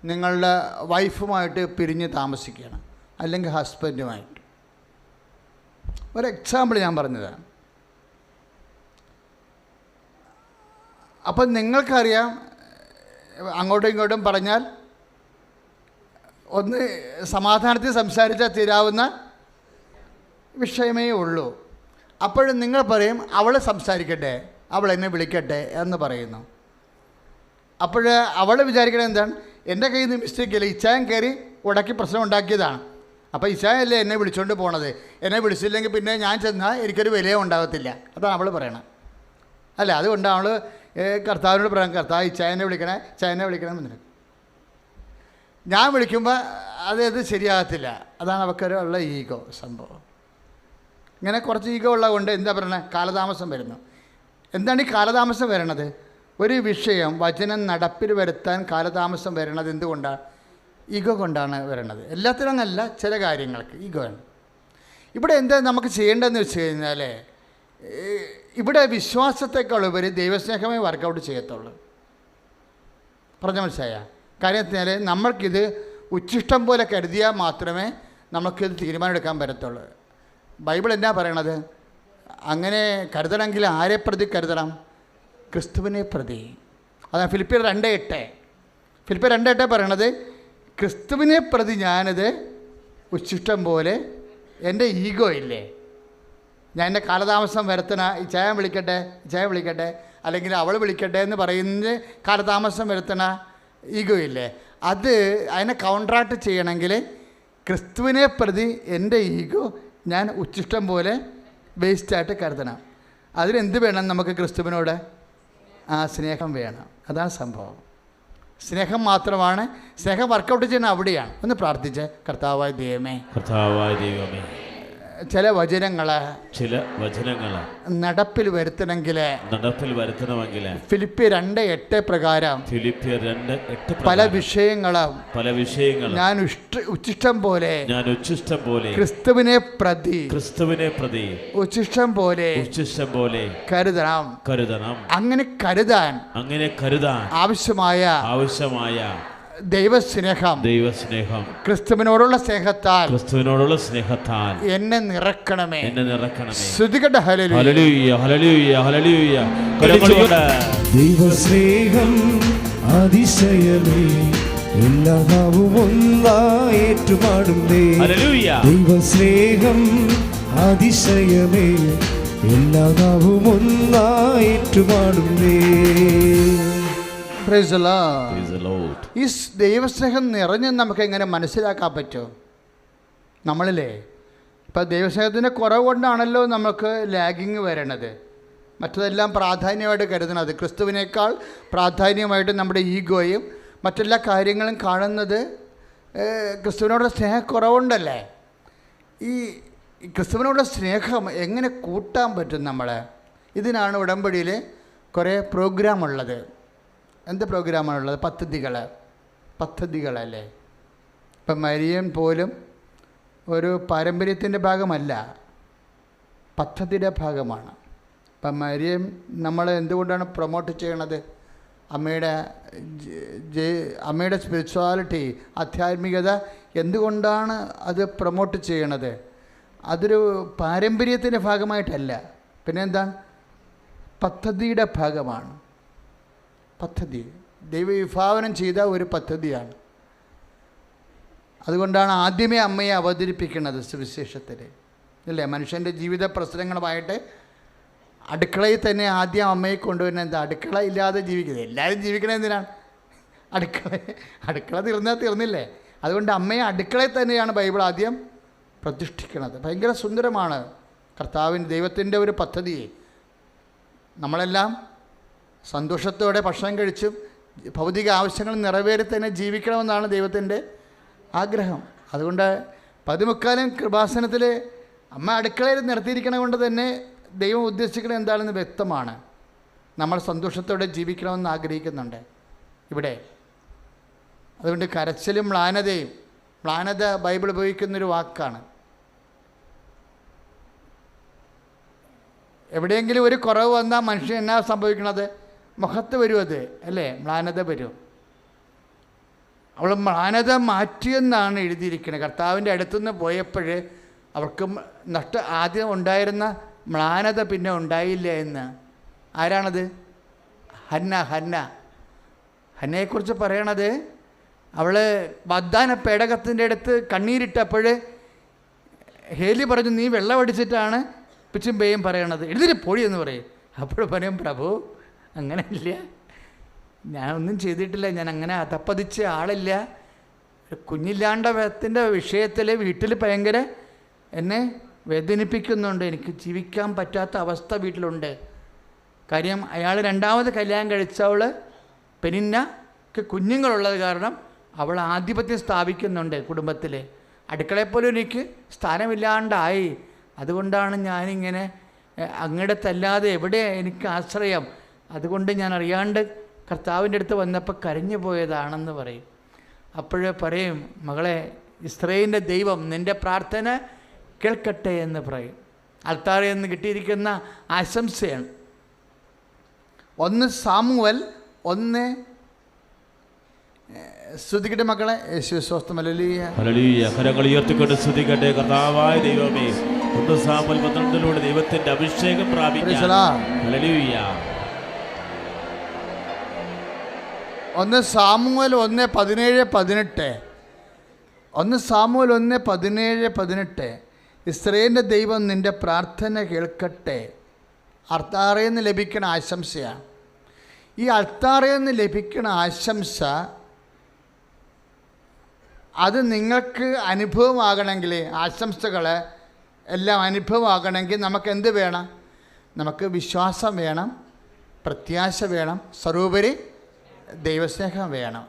നിങ്ങളുടെ വൈഫുമായിട്ട് പിരിഞ്ഞ് താമസിക്കുകയാണ്, അല്ലെങ്കിൽ ഹസ്ബൻഡുമായിട്ട്. ഒരു എക്സാമ്പിൾ ഞാൻ പറഞ്ഞതാണ്. അപ്പം നിങ്ങൾക്കറിയാം, അങ്ങോട്ടും ഇങ്ങോട്ടും പറഞ്ഞാൽ ഒന്ന് സമാധാനത്തിൽ സംസാരിച്ചാൽ തീരാവുന്ന വിഷയമേ ഉള്ളൂ. അപ്പോഴും നിങ്ങൾ പറയും അവൾ സംസാരിക്കട്ടെ, അവൾ എന്നെ വിളിക്കട്ടെ എന്ന് പറയുന്നു. അപ്പോൾ അവൾ വിചാരിക്കണത് എന്താണ്? എൻ്റെ കയ്യിൽ നിന്ന് മിസ്റ്റേക്കില്ല, ഇച്ചായൻ കയറി ഉടക്കി പ്രശ്നം ഉണ്ടാക്കിയതാണ്. അപ്പോൾ ഇച്ചായല്ലേ എന്നെ വിളിച്ചുകൊണ്ട് പോണത്, എന്നെ വിളിച്ചില്ലെങ്കിൽ പിന്നെ ഞാൻ ചെന്നാൽ എനിക്കൊരു വിലയും ഉണ്ടാകത്തില്ല. അതാണ് അവൾ പറയണത്. അല്ല, അതുകൊണ്ടാണ് അവൾ കർത്താവിനോട് പറയാം, കർത്താവ് ഇച്ചായനെ വിളിക്കണേ, ഇച്ചായനെ വിളിക്കണം എന്നില്ല. ഞാൻ വിളിക്കുമ്പോൾ അത് ശരിയാകത്തില്ല. അതാണ് അവൾക്കൊരുള്ള ഈഗോ സംഭവം. ഇങ്ങനെ കുറച്ച് ഈഗോ ഉള്ളതുകൊണ്ട് എന്താ പറയണത്? കാലതാമസം വരുന്നു. എന്താണ് ഈ കാലതാമസം വരണത്? ഒരു വിഷയം വചനം നടപ്പിൽ വരുത്താൻ കാലതാമസം വരണത് എന്തുകൊണ്ടാണ്? ഈഗോ കൊണ്ടാണ് വരണത്. എല്ലാത്തിനും അങ്ങല്ല, ചില കാര്യങ്ങൾക്ക് ഈഗോ ആണ്. ഇവിടെ എന്താ നമുക്ക് ചെയ്യേണ്ടതെന്ന് വെച്ച് കഴിഞ്ഞാൽ, ഇവിടെ വിശ്വാസത്തെക്കാളുപരി ദൈവസ്നേഹമേ വർക്കൗട്ട് ചെയ്യത്തുള്ളൂ. പറഞ്ഞ മനസ്സിലായ കാര്യത്തിനാൽ നമ്മൾക്കിത് ഉച്ഛിഷ്ടം പോലെ കരുതിയാൽ മാത്രമേ നമുക്കിത് തീരുമാനമെടുക്കാൻ പറ്റത്തുള്ളൂ. ബൈബിൾ എന്നാ പറയണത്? അങ്ങനെ കരുതണമെങ്കിൽ ആരെ പ്രതി കരുതണം? ക്രിസ്തുവിനെ പ്രതി. അതാണ് ഫിലിപ്പിയർ 2:8. ഫിലിപ്പിയർ 2:8 പറയണത്, ക്രിസ്തുവിനെ പ്രതി ഞാനത് ഉച്ഛിഷ്ടം പോലെ എൻ്റെ ഈഗോ ഇല്ലേ, ഞാൻ എൻ്റെ കാലതാമസം വരുത്തണ, ഈ ചായ വിളിക്കട്ടെ അല്ലെങ്കിൽ അവൾ വിളിക്കട്ടെ എന്ന് പറയുന്നത് കാലതാമസം വരുത്തണ ഈഗോ ഇല്ലേ, അതിനെ കൗൺട്രാക്ട് ചെയ്യണമെങ്കിൽ ക്രിസ്തുവിനെ പ്രതി എൻ്റെ ഈഗോ ഞാൻ ഉച്ഛിഷ്ടം പോലെ വേസ്റ്റായിട്ട് കരുതണം. അതിനെന്ത് വേണം നമുക്ക്? ക്രിസ്തുവിനോട് സ്നേഹം വേണം. അതാണ് സംഭവം. സ്നേഹം മാത്രമാണ്. സ്നേഹം വർക്കൗട്ട് ചെയ്യുന്നത് അവിടെയാണ്. ഒന്ന് പ്രാർത്ഥിച്ച്, കർത്താവായ ദൈവമേ, ചില വചനങ്ങൾ നടപ്പിൽ വരുത്തണമെങ്കിൽ ഫിലിപ്പിയർ 2:8 പ്രകാരം പല വിഷയങ്ങളും ഞാൻ ഉച്ഛിഷ്ടം പോലെ ക്രിസ്തുവിനെ പ്രതി ഉച്ഛിഷ്ടം പോലെ കരുതണം. അങ്ങനെ കരുതാൻ ആവശ്യമായ ദൈവസ്നേഹം ക്രിസ്തുവിനോടുള്ള സ്നേഹത്താൽ എന്നെ നിറക്കണമേ. ശ്രുതികട്ടെ ഹല്ലേലൂയ ഹല്ലേലൂയ ഹല്ലേലൂയ. ദൈവസ്നേഹം അതിശയമേ, എല്ലാ നാവും ഒന്നായി ഏറ്റുപാടുന്നേ. ദൈവസ്നേഹം അതിശയമേ, എല്ലാ നാവും ഒന്നായി ഏറ്റുപാടുന്നേ. ഈ ദൈവസ്നേഹം നിറഞ്ഞ് നമുക്ക് എങ്ങനെ മനസ്സിലാക്കാൻ പറ്റും? നമ്മളില്ലേ ഇപ്പം ദൈവസ്നേഹത്തിൻ്റെ കുറവ് കൊണ്ടാണല്ലോ നമുക്ക് ലാഗിങ് വരണത്. മറ്റതെല്ലാം പ്രാധാന്യമായിട്ട് കരുതണത്, ക്രിസ്തുവിനേക്കാൾ പ്രാധാന്യമായിട്ട് നമ്മുടെ ഈഗോയും മറ്റെല്ലാ കാര്യങ്ങളും കാണുന്നത് ക്രിസ്തുവിനോടുള്ള സ്നേഹക്കുറവുണ്ടല്ലേ. ഈ ക്രിസ്തുവിനോടുള്ള സ്നേഹം എങ്ങനെ കൂട്ടാൻ പറ്റും നമ്മളെ? ഇതിനാണ് ഉടമ്പടിയിൽ കുറേ പ്രോഗ്രാമുള്ളത്. എന്ത് പ്രോഗ്രാമാണുള്ളത്? പദ്ധതികളല്ലേ. ഇപ്പം മരിയൻ പോലും ഒരു പാരമ്പര്യത്തിൻ്റെ ഭാഗമല്ല, പദ്ധതിയുടെ ഭാഗമാണ്. ഇപ്പം മരിയൻ നമ്മൾ എന്തുകൊണ്ടാണ് പ്രൊമോട്ട് ചെയ്യണത്? അമ്മയുടെ സ്പിരിച്വാലിറ്റി, ആധ്യാത്മികത എന്തുകൊണ്ടാണ് അത് പ്രൊമോട്ട് ചെയ്യണത്? അതൊരു പാരമ്പര്യത്തിൻ്റെ ഭാഗമായിട്ടല്ല, പിന്നെ എന്താണ്? പദ്ധതിയുടെ ഭാഗമാണ്. പദ്ധതി ദൈവവിഭാവനം ചെയ്ത ഒരു പദ്ധതിയാണ്. അതുകൊണ്ടാണ് ആദ്യമേ അമ്മയെ അവതരിപ്പിക്കുന്നത് സുവിശേഷത്തിൽ, അല്ലേ? മനുഷ്യൻ്റെ ജീവിത പ്രശ്നങ്ങളുമായിട്ട് അടുക്കളയിൽ തന്നെ ആദ്യം അമ്മയെ കൊണ്ടുവരുന്നത് എന്താ? അടുക്കള ഇല്ലാതെ ജീവിക്കുന്നത്. എല്ലാവരും ജീവിക്കണത് എന്തിനാണ്? അടുക്കള തീർന്നില്ലേ? അതുകൊണ്ട് അമ്മയെ അടുക്കളയിൽ തന്നെയാണ് ബൈബിൾ ആദ്യം പ്രതിഷ്ഠിക്കുന്നത്. ഭയങ്കര സുന്ദരമാണ് കർത്താവിൻ്റെ ദൈവത്തിൻ്റെ ഒരു പദ്ധതി. നമ്മളെല്ലാം സന്തോഷത്തോടെ ഭക്ഷണം കഴിച്ചും ഭൗതിക ആവശ്യങ്ങൾ നിറവേറി തന്നെ ജീവിക്കണമെന്നാണ് ദൈവത്തിൻ്റെ ആഗ്രഹം. അതുകൊണ്ട് 10 കൃപാസനത്തിൽ അമ്മ അടുക്കളയിൽ നിർത്തിയിരിക്കണത് കൊണ്ട് തന്നെ ദൈവം ഉദ്ദേശിക്കുന്നത് എന്താണെന്ന് വ്യക്തമാണ്. നമ്മൾ സന്തോഷത്തോടെ ജീവിക്കണമെന്ന് ആഗ്രഹിക്കുന്നുണ്ട് ഇവിടെ. അതുകൊണ്ട് കരച്ചിലും മ്ലാനത ബൈബിൾ ഉപയോഗിക്കുന്നൊരു വാക്കാണ്. എവിടെയെങ്കിലും ഒരു കുറവ് വന്നാൽ മനുഷ്യൻ എന്നാ സംഭവിക്കണത്? മുഖത്ത് വരും അത്, അല്ലേ? മ്ലാനത വരും. അവൾ മ്ലാനത മാറ്റിയെന്നാണ് എഴുതിയിരിക്കുന്നത്. കർത്താവിൻ്റെ അടുത്തുനിന്ന് പോയപ്പോൾ അവർക്ക് ആദ്യം ഉണ്ടായിരുന്ന മ്ലാനത പിന്നെ ഉണ്ടായില്ല എന്ന്. ആരാണത്? ഹന്നയെക്കുറിച്ച് പറയണത്, അവൾ വാഗ്ദാന പേടകത്തിൻ്റെ അടുത്ത് കണ്ണീരിട്ടപ്പോൾ ഹേലി പറഞ്ഞു, നീ വെള്ളമടിച്ചിട്ടാണ് പിച്ചും പേയും പറയണത്, എഴുതിരി പൊടി എന്ന് പറയും. അപ്പോൾ പറയും, പ്രഭു അങ്ങനെയില്ല, ഞാനൊന്നും ചെയ്തിട്ടില്ല, ഞാൻ അങ്ങനെ അതപ്പതിച്ച ആളില്ല. കുഞ്ഞില്ലാണ്ടത്തിൻ്റെ വിഷയത്തിൽ വീട്ടിൽ ഭയങ്കര എന്നെ വേദനിപ്പിക്കുന്നുണ്ട്. എനിക്ക് ജീവിക്കാൻ പറ്റാത്ത അവസ്ഥ വീട്ടിലുണ്ട്. കാര്യം അയാൾ 2ാമത് കല്യാണം കഴിച്ചവൾ പെനിന്നക്ക് കുഞ്ഞുങ്ങളുള്ളത് കാരണം അവൾ ആധിപത്യം സ്ഥാപിക്കുന്നുണ്ട് കുടുംബത്തിൽ. അടുക്കളയെപ്പോലും എനിക്ക് സ്ഥാനമില്ലാണ്ടായി. അതുകൊണ്ടാണ് ഞാനിങ്ങനെ അങ്ങടത്തല്ലാതെ എവിടെ എനിക്ക് ആശ്രയം? അതുകൊണ്ട് ഞാൻ അറിയാണ്ട് കർത്താവിൻ്റെ അടുത്ത് വന്നപ്പോൾ കരഞ്ഞു പോയതാണെന്ന് പറയും. അപ്പോഴേ പറയും, മകളെ, ഇസ്രായേലിൻ്റെ ദൈവം നിൻ്റെ പ്രാർത്ഥന കേൾക്കട്ടെ എന്ന് പറയും. അൽത്താറിൽ നിന്ന് കിട്ടിയിരിക്കുന്ന ആശംസയാണ്. 1 സാമുവൽ 1 സ്തുതിക്കട്ടെ മക്കളെ. യേശു സ്വസ്ഥം. ഹല്ലേലൂയ ഹല്ലേലൂയ. കരങ്ങൾ ഉയർത്തിക്കൊണ്ട് സ്തുതിക്കട്ടെ കർത്താവായ ദൈവമേ. 1 സാമുവൽ 12 ദൈവത്തിന്റെ അഭിഷേകം പ്രാപിക്കാം. ഹല്ലേലൂയ. 1 സാമുവേൽ 1:17-18. 1 സാമുവേൽ 1:17-18. ഇസ്രായേലിൻ്റെ ദൈവം നിൻ്റെ പ്രാർത്ഥന കേൾക്കട്ടെ. അൾത്താറയിൽ നിന്ന് ലഭിക്കുന്ന ആശംസയാണ്. ഈ അൾത്താറയിൽ നിന്ന് ലഭിക്കുന്ന ആശംസ അത് നിങ്ങൾക്ക് അനുഭവമാകണമെങ്കിൽ, ആശംസകൾ എല്ലാം അനുഭവമാകണമെങ്കിൽ നമുക്ക് എന്ത് വേണം? നമുക്ക് വിശ്വാസം വേണം, പ്രത്യാശ വേണം, സർവോപരി ദൈവസ്നേഹം വേണം.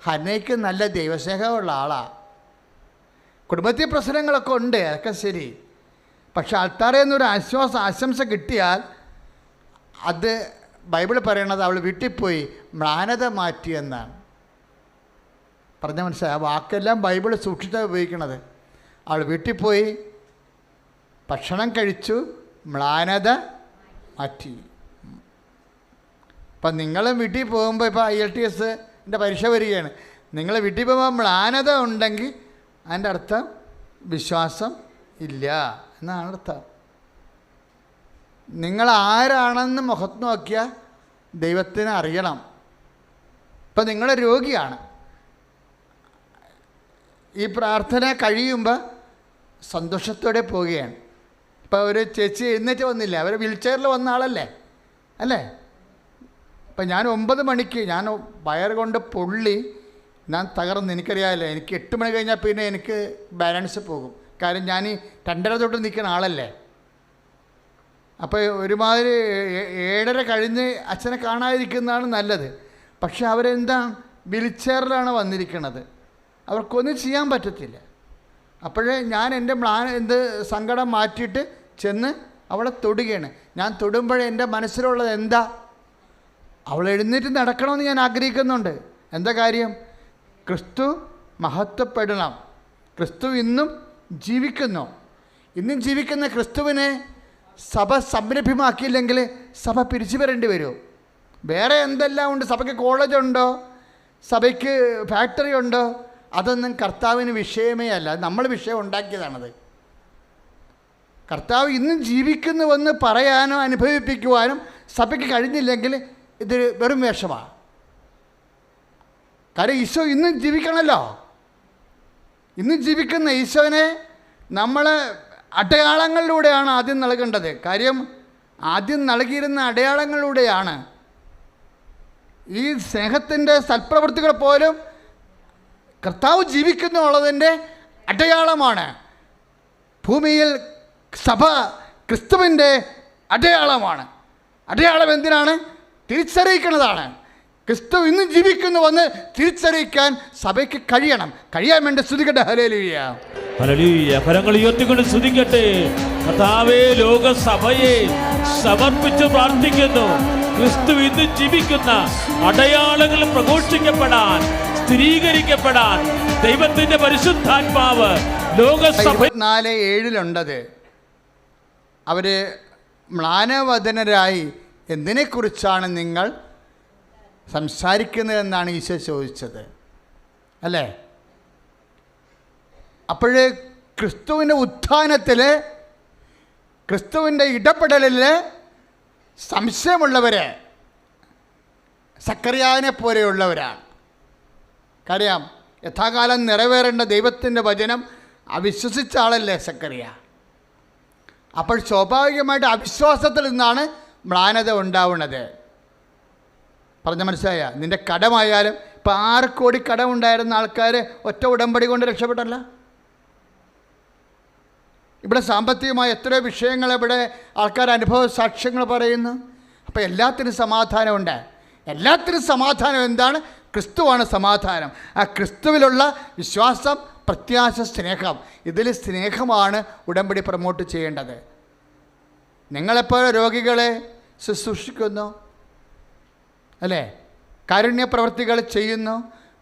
ഹന്നയ്ക്ക് നല്ല ദൈവസ്നേഹമുള്ള ആളാണ്. കുടുംബത്തിൽ പ്രശ്നങ്ങളൊക്കെ ഉണ്ട്, അതൊക്കെ ശരി. പക്ഷെ അൾത്താറയിൽ നിന്നൊരു ആശംസ കിട്ടിയാൽ അത് ബൈബിൾ പറയണത് അവൾ വീട്ടിൽ പോയി മ്ലാനത മാറ്റിയെന്നാണ്. പറഞ്ഞ മനസ്സിലായി? ആ വാക്കെല്ലാം ബൈബിൾ സൂക്ഷിച്ചാണ് ഉപയോഗിക്കണത്. അവൾ വീട്ടിൽ പോയി ഭക്ഷണം കഴിച്ചു, മ്ലാനത മാറ്റി. ഇപ്പം നിങ്ങളും വീട്ടിൽ പോകുമ്പോൾ, ഇപ്പോൾ IELTS-ൻ്റെ പരീക്ഷ വരികയാണ്, നിങ്ങൾ വീട്ടിൽ പോകുമ്പോൾ മ്ലാനത ഉണ്ടെങ്കിൽ അതിൻ്റെ അർത്ഥം വിശ്വാസം ഇല്ല എന്നാണ് അർത്ഥം. നിങ്ങൾ ആരാണെന്ന് മുഖത്ത് നോക്കിയാൽ ദൈവത്തിന് അറിയണം. ഇപ്പം നിങ്ങൾ രോഗിയാണ്, ഈ പ്രാർത്ഥന കഴിയുമ്പോൾ സന്തോഷത്തോടെ പോവുകയാണ്. ഇപ്പോൾ ഒരു ചേച്ചി എഴുന്നേറ്റ് വന്നില്ല, അവർ വീൽ ചെയറിൽ വന്ന ആളല്ലേ അല്ലേ? ഇപ്പം ഞാൻ 9 മണിക്ക് ഞാൻ വയർ കൊണ്ട് പൊള്ളി ഞാൻ തകർന്ന്, എനിക്കറിയാമല്ലോ, എനിക്ക് 8 മണി കഴിഞ്ഞാൽ പിന്നെ എനിക്ക് ബാലൻസ് പോകും. കാര്യം ഞാൻ ഈ 2:30 തൊട്ട് നിൽക്കുന്ന ആളല്ലേ. അപ്പോൾ ഒരുമാതിരി 7:30 കഴിഞ്ഞ് അച്ഛനെ കാണാതിരിക്കുന്നതാണ് നല്ലത്. പക്ഷെ അവരെന്താ വീൽ ചെയറിലാണ് വന്നിരിക്കുന്നത്, അവർക്കൊന്നും ചെയ്യാൻ പറ്റത്തില്ല. അപ്പോഴേ ഞാൻ എൻ്റെ സങ്കടം മാറ്റിയിട്ട് ചെന്ന് അവളെ തൊടുകയാണ്. ഞാൻ തൊടുമ്പോഴേ എൻ്റെ മനസ്സിലുള്ളത് എന്താ? അവൾ എഴുന്നേറ്റ് നടക്കണമെന്ന് ഞാൻ ആഗ്രഹിക്കുന്നുണ്ട്. എന്താ കാര്യം? ക്രിസ്തു മഹത്വപ്പെടണം. ക്രിസ്തു ഇന്നും ജീവിക്കുന്നു. ഇന്നും ജീവിക്കുന്ന ക്രിസ്തുവിനെ സഭ സംരംഭമാക്കിയില്ലെങ്കിൽ സഭ പിരിച്ചു വരേണ്ടി വരും. വേറെ എന്തെല്ലാം ഉണ്ട്? സഭയ്ക്ക് കോളേജുണ്ടോ, സഭയ്ക്ക് ഫാക്ടറി ഉണ്ടോ? അതൊന്നും കർത്താവിന് വിഷയമേ അല്ല. നമ്മൾ വിഷയം ഉണ്ടാക്കിയതാണത്. കർത്താവ് ഇന്നും ജീവിക്കുന്നുവെന്ന് പറയാനോ അനുഭവിപ്പിക്കുവാനും സഭയ്ക്ക് കഴിഞ്ഞില്ലെങ്കിൽ ഇത് വെറും വേഷമാണ്. കാര്യം ഈശോ ഇന്നും ജീവിക്കണമല്ലോ. ഇന്നും ജീവിക്കുന്ന ഈശോനെ നമ്മൾ അടയാളങ്ങളിലൂടെയാണ് ആദ്യം നൽകേണ്ടത്. കാര്യം ആദ്യം നൽകിയിരുന്ന അടയാളങ്ങളിലൂടെയാണ്. ഈ സ്നേഹത്തിൻ്റെ സൽപ്രവൃത്തികൾ പോലും കർത്താവ് ജീവിക്കുന്നുള്ളതിൻ്റെ അടയാളമാണ്. ഭൂമിയിൽ സഭ ക്രിസ്തുവിൻ്റെ അടയാളമാണ്. അടയാളം എന്തിനാണ്? തിരിച്ചറിയിക്കുന്നതാണ്. ക്രിസ്തു ഇന്നും ജീവിക്കുന്നുവെന്ന് തിരിച്ചറിയിക്കാൻ സഭയ്ക്ക് കഴിയണം. കഴിയാൻ വേണ്ടി സ്തുതിക്കട്ടെ. ഹല്ലേലൂയ, ഹല്ലേലൂയ. കരങ്ങൾ ഉയർത്തിക്കൊണ്ട് സ്തുതിക്കട്ടെ. കർത്താവേ, ലോകസഭയെ സമർപ്പിച്ച് പ്രാർത്ഥിക്കുന്നു. ക്രിസ്തു ഇന്നും ജീവിക്കുന്ന അടയാളങ്ങൾ പ്രഘോഷിക്കപ്പെടാൻ, സ്ഥിരീകരിക്കപ്പെടാൻ ദൈവത്തിന്റെ പരിശുദ്ധാത്മാവ് ലോകസഭ 4:7 അവർ മ്ലാനവദനരായി എന്തിനെക്കുറിച്ചാണ് നിങ്ങൾ സംസാരിക്കുന്നതെന്നാണ് ഈശോ ചോദിച്ചത് അല്ലേ? അപ്പോഴേ ക്രിസ്തുവിൻ്റെ ഉത്ഥാനത്തിൽ, ക്രിസ്തുവിൻ്റെ ഇടപെടലിൽ സംശയമുള്ളവർ സക്കറിയാവിനെ പോലെയുള്ളവരാണ്. കാര്യം യഥാകാലം നിറവേറേണ്ട ദൈവത്തിൻ്റെ വചനം അവിശ്വസിച്ച ആളല്ലേ സക്കറിയ. അപ്പോൾ സ്വാഭാവികമായിട്ട് അവിശ്വാസത്തിൽ നിന്നാണ് മ്ലാനത ഉണ്ടാവുന്നത്. പറഞ്ഞ മനസ്സിലായ? നിൻ്റെ കടമായാലും ഇപ്പോൾ 6 കോടി കടമുണ്ടായിരുന്ന ആൾക്കാർ ഒറ്റ ഉടമ്പടി കൊണ്ട് രക്ഷപ്പെട്ടല്ല. ഇവിടെ സാമ്പത്തികമായ എത്രയോ വിഷയങ്ങൾ ഇവിടെ ആൾക്കാർ അനുഭവ സാക്ഷ്യങ്ങൾ പറയുന്നു. അപ്പോൾ എല്ലാത്തിനും സമാധാനമുണ്ട്. എല്ലാത്തിനും സമാധാനം എന്താണ്? ക്രിസ്തുവാണ് സമാധാനം. ആ ക്രിസ്തുവിലുള്ള വിശ്വാസം, പ്രത്യാശ, സ്നേഹം, ഇതിൽ സ്നേഹമാണ് ഉടമ്പടി പ്രൊമോട്ട് ചെയ്യേണ്ടത്. നിങ്ങളെപ്പോൾ രോഗികളെ ശുശ്രൂഷിക്കുന്നു അല്ലേ? കാരുണ്യ പ്രവർത്തികൾ ചെയ്യുന്നു,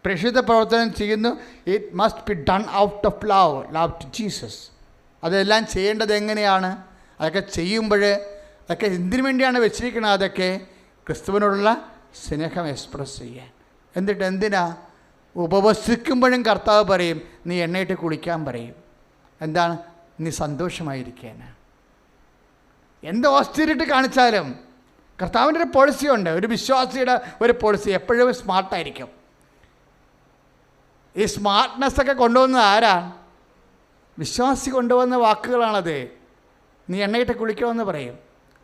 പ്രേക്ഷിത പ്രവർത്തനം ചെയ്യുന്നു. It must be done out of love to Jesus. അതെല്ലാം ചെയ്യേണ്ടത് എങ്ങനെയാണ്? അതൊക്കെ ചെയ്യുമ്പോൾ അതൊക്കെ എന്തിനു വേണ്ടിയാണ് വെച്ചിരിക്കുന്നത്? അതൊക്കെ ക്രിസ്തുവിനോടുള്ള സ്നേഹം എക്സ്പ്രസ് ചെയ്യാൻ. എന്നിട്ട് എന്തിനാ? ഉപവസിക്കുമ്പോഴും കർത്താവ് പറയും നീ എണ്ണയിട്ട് കുളിക്കാൻ പറയും. എന്താണ്? നീ സന്തോഷമായിരിക്കാനാണ്. എന്ത് ഓസ്റ്റീരിറ്റി കാണിച്ചാലും കർത്താവിൻ്റെ ഒരു പോളിസിയുണ്ട്. ഒരു വിശ്വാസിയുടെ ഒരു പോളിസി എപ്പോഴും സ്മാർട്ടായിരിക്കും. ഈ സ്മാർട്ട്നെസ്സൊക്കെ കൊണ്ടുവന്നത് ആരാണ്? വിശ്വാസി കൊണ്ടുവന്ന വാക്കുകളാണത്. നീ എണ്ണയിട്ട് കുളിക്കണമെന്ന് പറയും.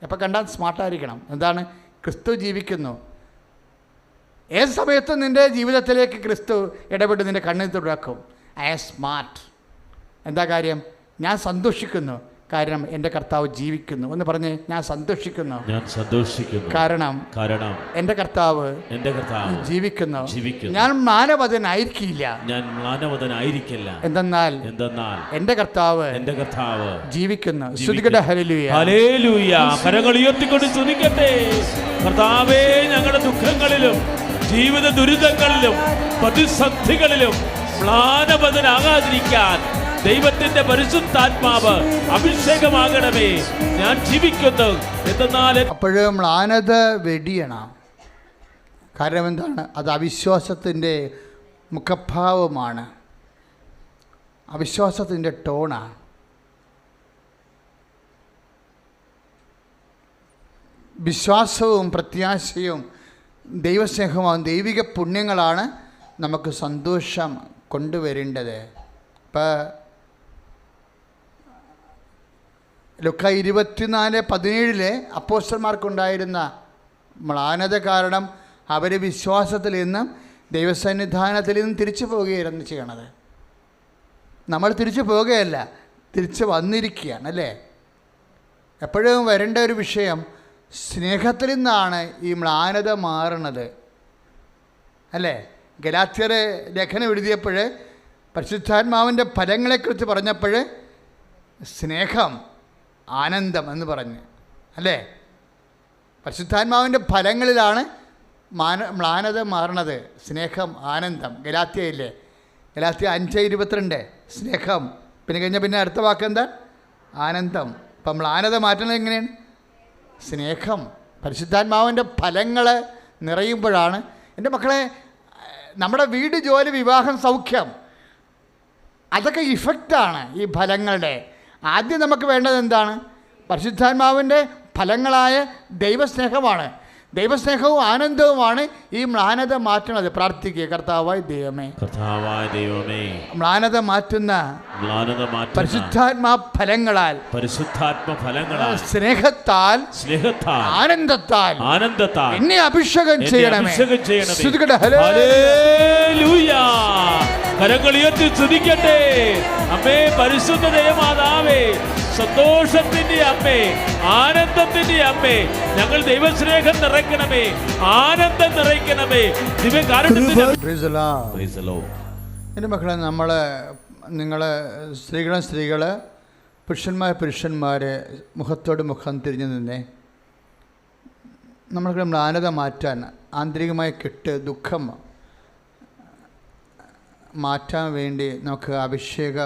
എപ്പോൾ കണ്ടാൽ സ്മാർട്ടായിരിക്കണം. എന്താണ്? ക്രിസ്തു ജീവിക്കുന്നു. ഏത് സമയത്തും നിൻ്റെ ജീവിതത്തിലേക്ക് ക്രിസ്തു ഇടപെട്ട് നിൻ്റെ കണ്ണിൽ തുറക്കും. I am smart. എന്താ കാര്യം? ഞാൻ സന്തോഷിക്കുന്നു, കാരണം എൻ്റെ കർത്താവ് ജീവിക്കുന്നു എന്ന് പറഞ്ഞ് ഞാൻ സന്തോഷിക്കുന്നു. കാരണം എൻ്റെ കർത്താവ് ജീവിക്കുന്നു. ഞാൻ മാനവതനായിരിക്കില്ല. എന്തെന്നാൽ എൻ്റെ കർത്താവ് ജീവിക്കുന്നു. സ്തുതിക്കട്ടെ. ഹല്ലേലൂയ, ഹല്ലേലൂയ. കരങ്ങൾ ഉയർത്തിക്കൊണ്ട് സ്തുതിക്കട്ടെ. കർത്താവേ, ഞങ്ങളുടെ ദുഃഖങ്ങളിലും ജീവിത ദുരിതങ്ങളിലും പ്രതിസന്ധികളിലും മ്ലാനവതനാകാതിരിക്കാൻ ദൈവത്തിന്റെ പരിശുദ്ധാത്മാവ് അഭിഷേകമാകണമേ. ഞാൻ ജീവിക്കുന്നു എന്നാൽ അപ്പോഴും മ്ലാനത വെടിയണം. കാരണം എന്താണ്? അത് അവിശ്വാസത്തിൻ്റെ മുഖഭാവമാണ്, അവിശ്വാസത്തിൻ്റെ ടോണാണ്. വിശ്വാസവും പ്രത്യാശയും ദൈവസ്നേഹവും ദൈവിക പുണ്യങ്ങളാണ് നമുക്ക് സന്തോഷം കൊണ്ടുവരേണ്ടത്. ഇപ്പോൾ ലുക്ക 24:17 അപ്പോസ്തലന്മാർക്കുണ്ടായിരുന്ന മ്ലാനത കാരണം അവർ വിശ്വാസത്തിൽ നിന്നും ദൈവസന്നിധാനത്തിൽ നിന്നും തിരിച്ചു പോവുകയായിരുന്നു ചെയ്യണത്. നമ്മൾ തിരിച്ചു പോവുകയല്ല, തിരിച്ചു വന്നിരിക്കുകയാണ് അല്ലേ? എപ്പോഴും വരേണ്ട ഒരു വിഷയം, സ്നേഹത്തിൽ നിന്നാണ് ഈ മ്ലാനത മാറുന്നത് അല്ലേ? ഗലാത്യർ ലേഖനം എഴുതിയപ്പോൾ പരിശുദ്ധാത്മാവിൻ്റെ ഫലങ്ങളെക്കുറിച്ച് പറഞ്ഞപ്പോൾ സ്നേഹം, ആനന്ദം എന്ന് പറഞ്ഞ് അല്ലേ? പരിശുദ്ധാത്മാവിൻ്റെ ഫലങ്ങളിലാണ് മ്ലാനത മാറണത്. സ്നേഹം, ആനന്ദം. ഗലാത്യയില്ലേ? ഗലാത്യ 5:22 സ്നേഹം. പിന്നെ അടുത്ത വാക്ക് എന്താ? ആനന്ദം. അപ്പം മ്ലാനത മാറ്റുന്നത് എങ്ങനെയാണ്? സ്നേഹം. പരിശുദ്ധാത്മാവിൻ്റെ ഫലങ്ങൾ നിറയുമ്പോഴാണ്. എൻ്റെ മക്കളെ, നമ്മുടെ വീട്, ജോലി, വിവാഹം, സൗഖ്യം, അതൊക്കെ ഇഫക്റ്റാണ് ഈ ഫലങ്ങളുടെ. ആദ്യം നമുക്ക് വേണ്ടത് എന്താണ്? പരിശുദ്ധാത്മാവിൻ്റെ ഫലങ്ങളായ ദൈവസ്നേഹമാണ്. ദൈവസ്നേഹവും ആനന്ദവുമാണ് ഈ മ്ലാനത മാറ്റുന്നത്. പ്രാർത്ഥിക്കുക. കർത്താവായ ദൈവമേ, മ്ലാനത മാറ്റുന്ന പരിശുദ്ധാത്മാ ഫലങ്ങളാൽ, സ്നേഹത്താൽ, ആനന്ദത്താൽ എന്നെ അഭിഷേകം ചെയ്യണമേ. ഹല്ലേലൂയ. കരങ്ങൾ ഉയർത്തി സ്തുതിക്കട്ടെ. അമ്മേ, പരിശുദ്ധ ദൈവമാതാവേ, സന്തോഷത്തിന്റെ അമ്മേ, ആനന്ദത്തിന്റെ അമ്മേ, ഞങ്ങൾ ദൈവസ്നേഹം നിറയ്ക്കണമേ, ആനന്ദം നിറയ്ക്കണമേ. എൻ്റെ മക്കളെ, നിങ്ങൾ സ്ത്രീകൾ, പുരുഷന്മാർ മുഖത്തോട് മുഖം തിരിഞ്ഞു നിന്നേ. നമ്മൾക്ക് മ്ലാനത മാറ്റാൻ, ആന്തരികമായ കെട്ട്, ദുഃഖം മാറ്റാൻ വേണ്ടി നമുക്ക് അഭിഷേക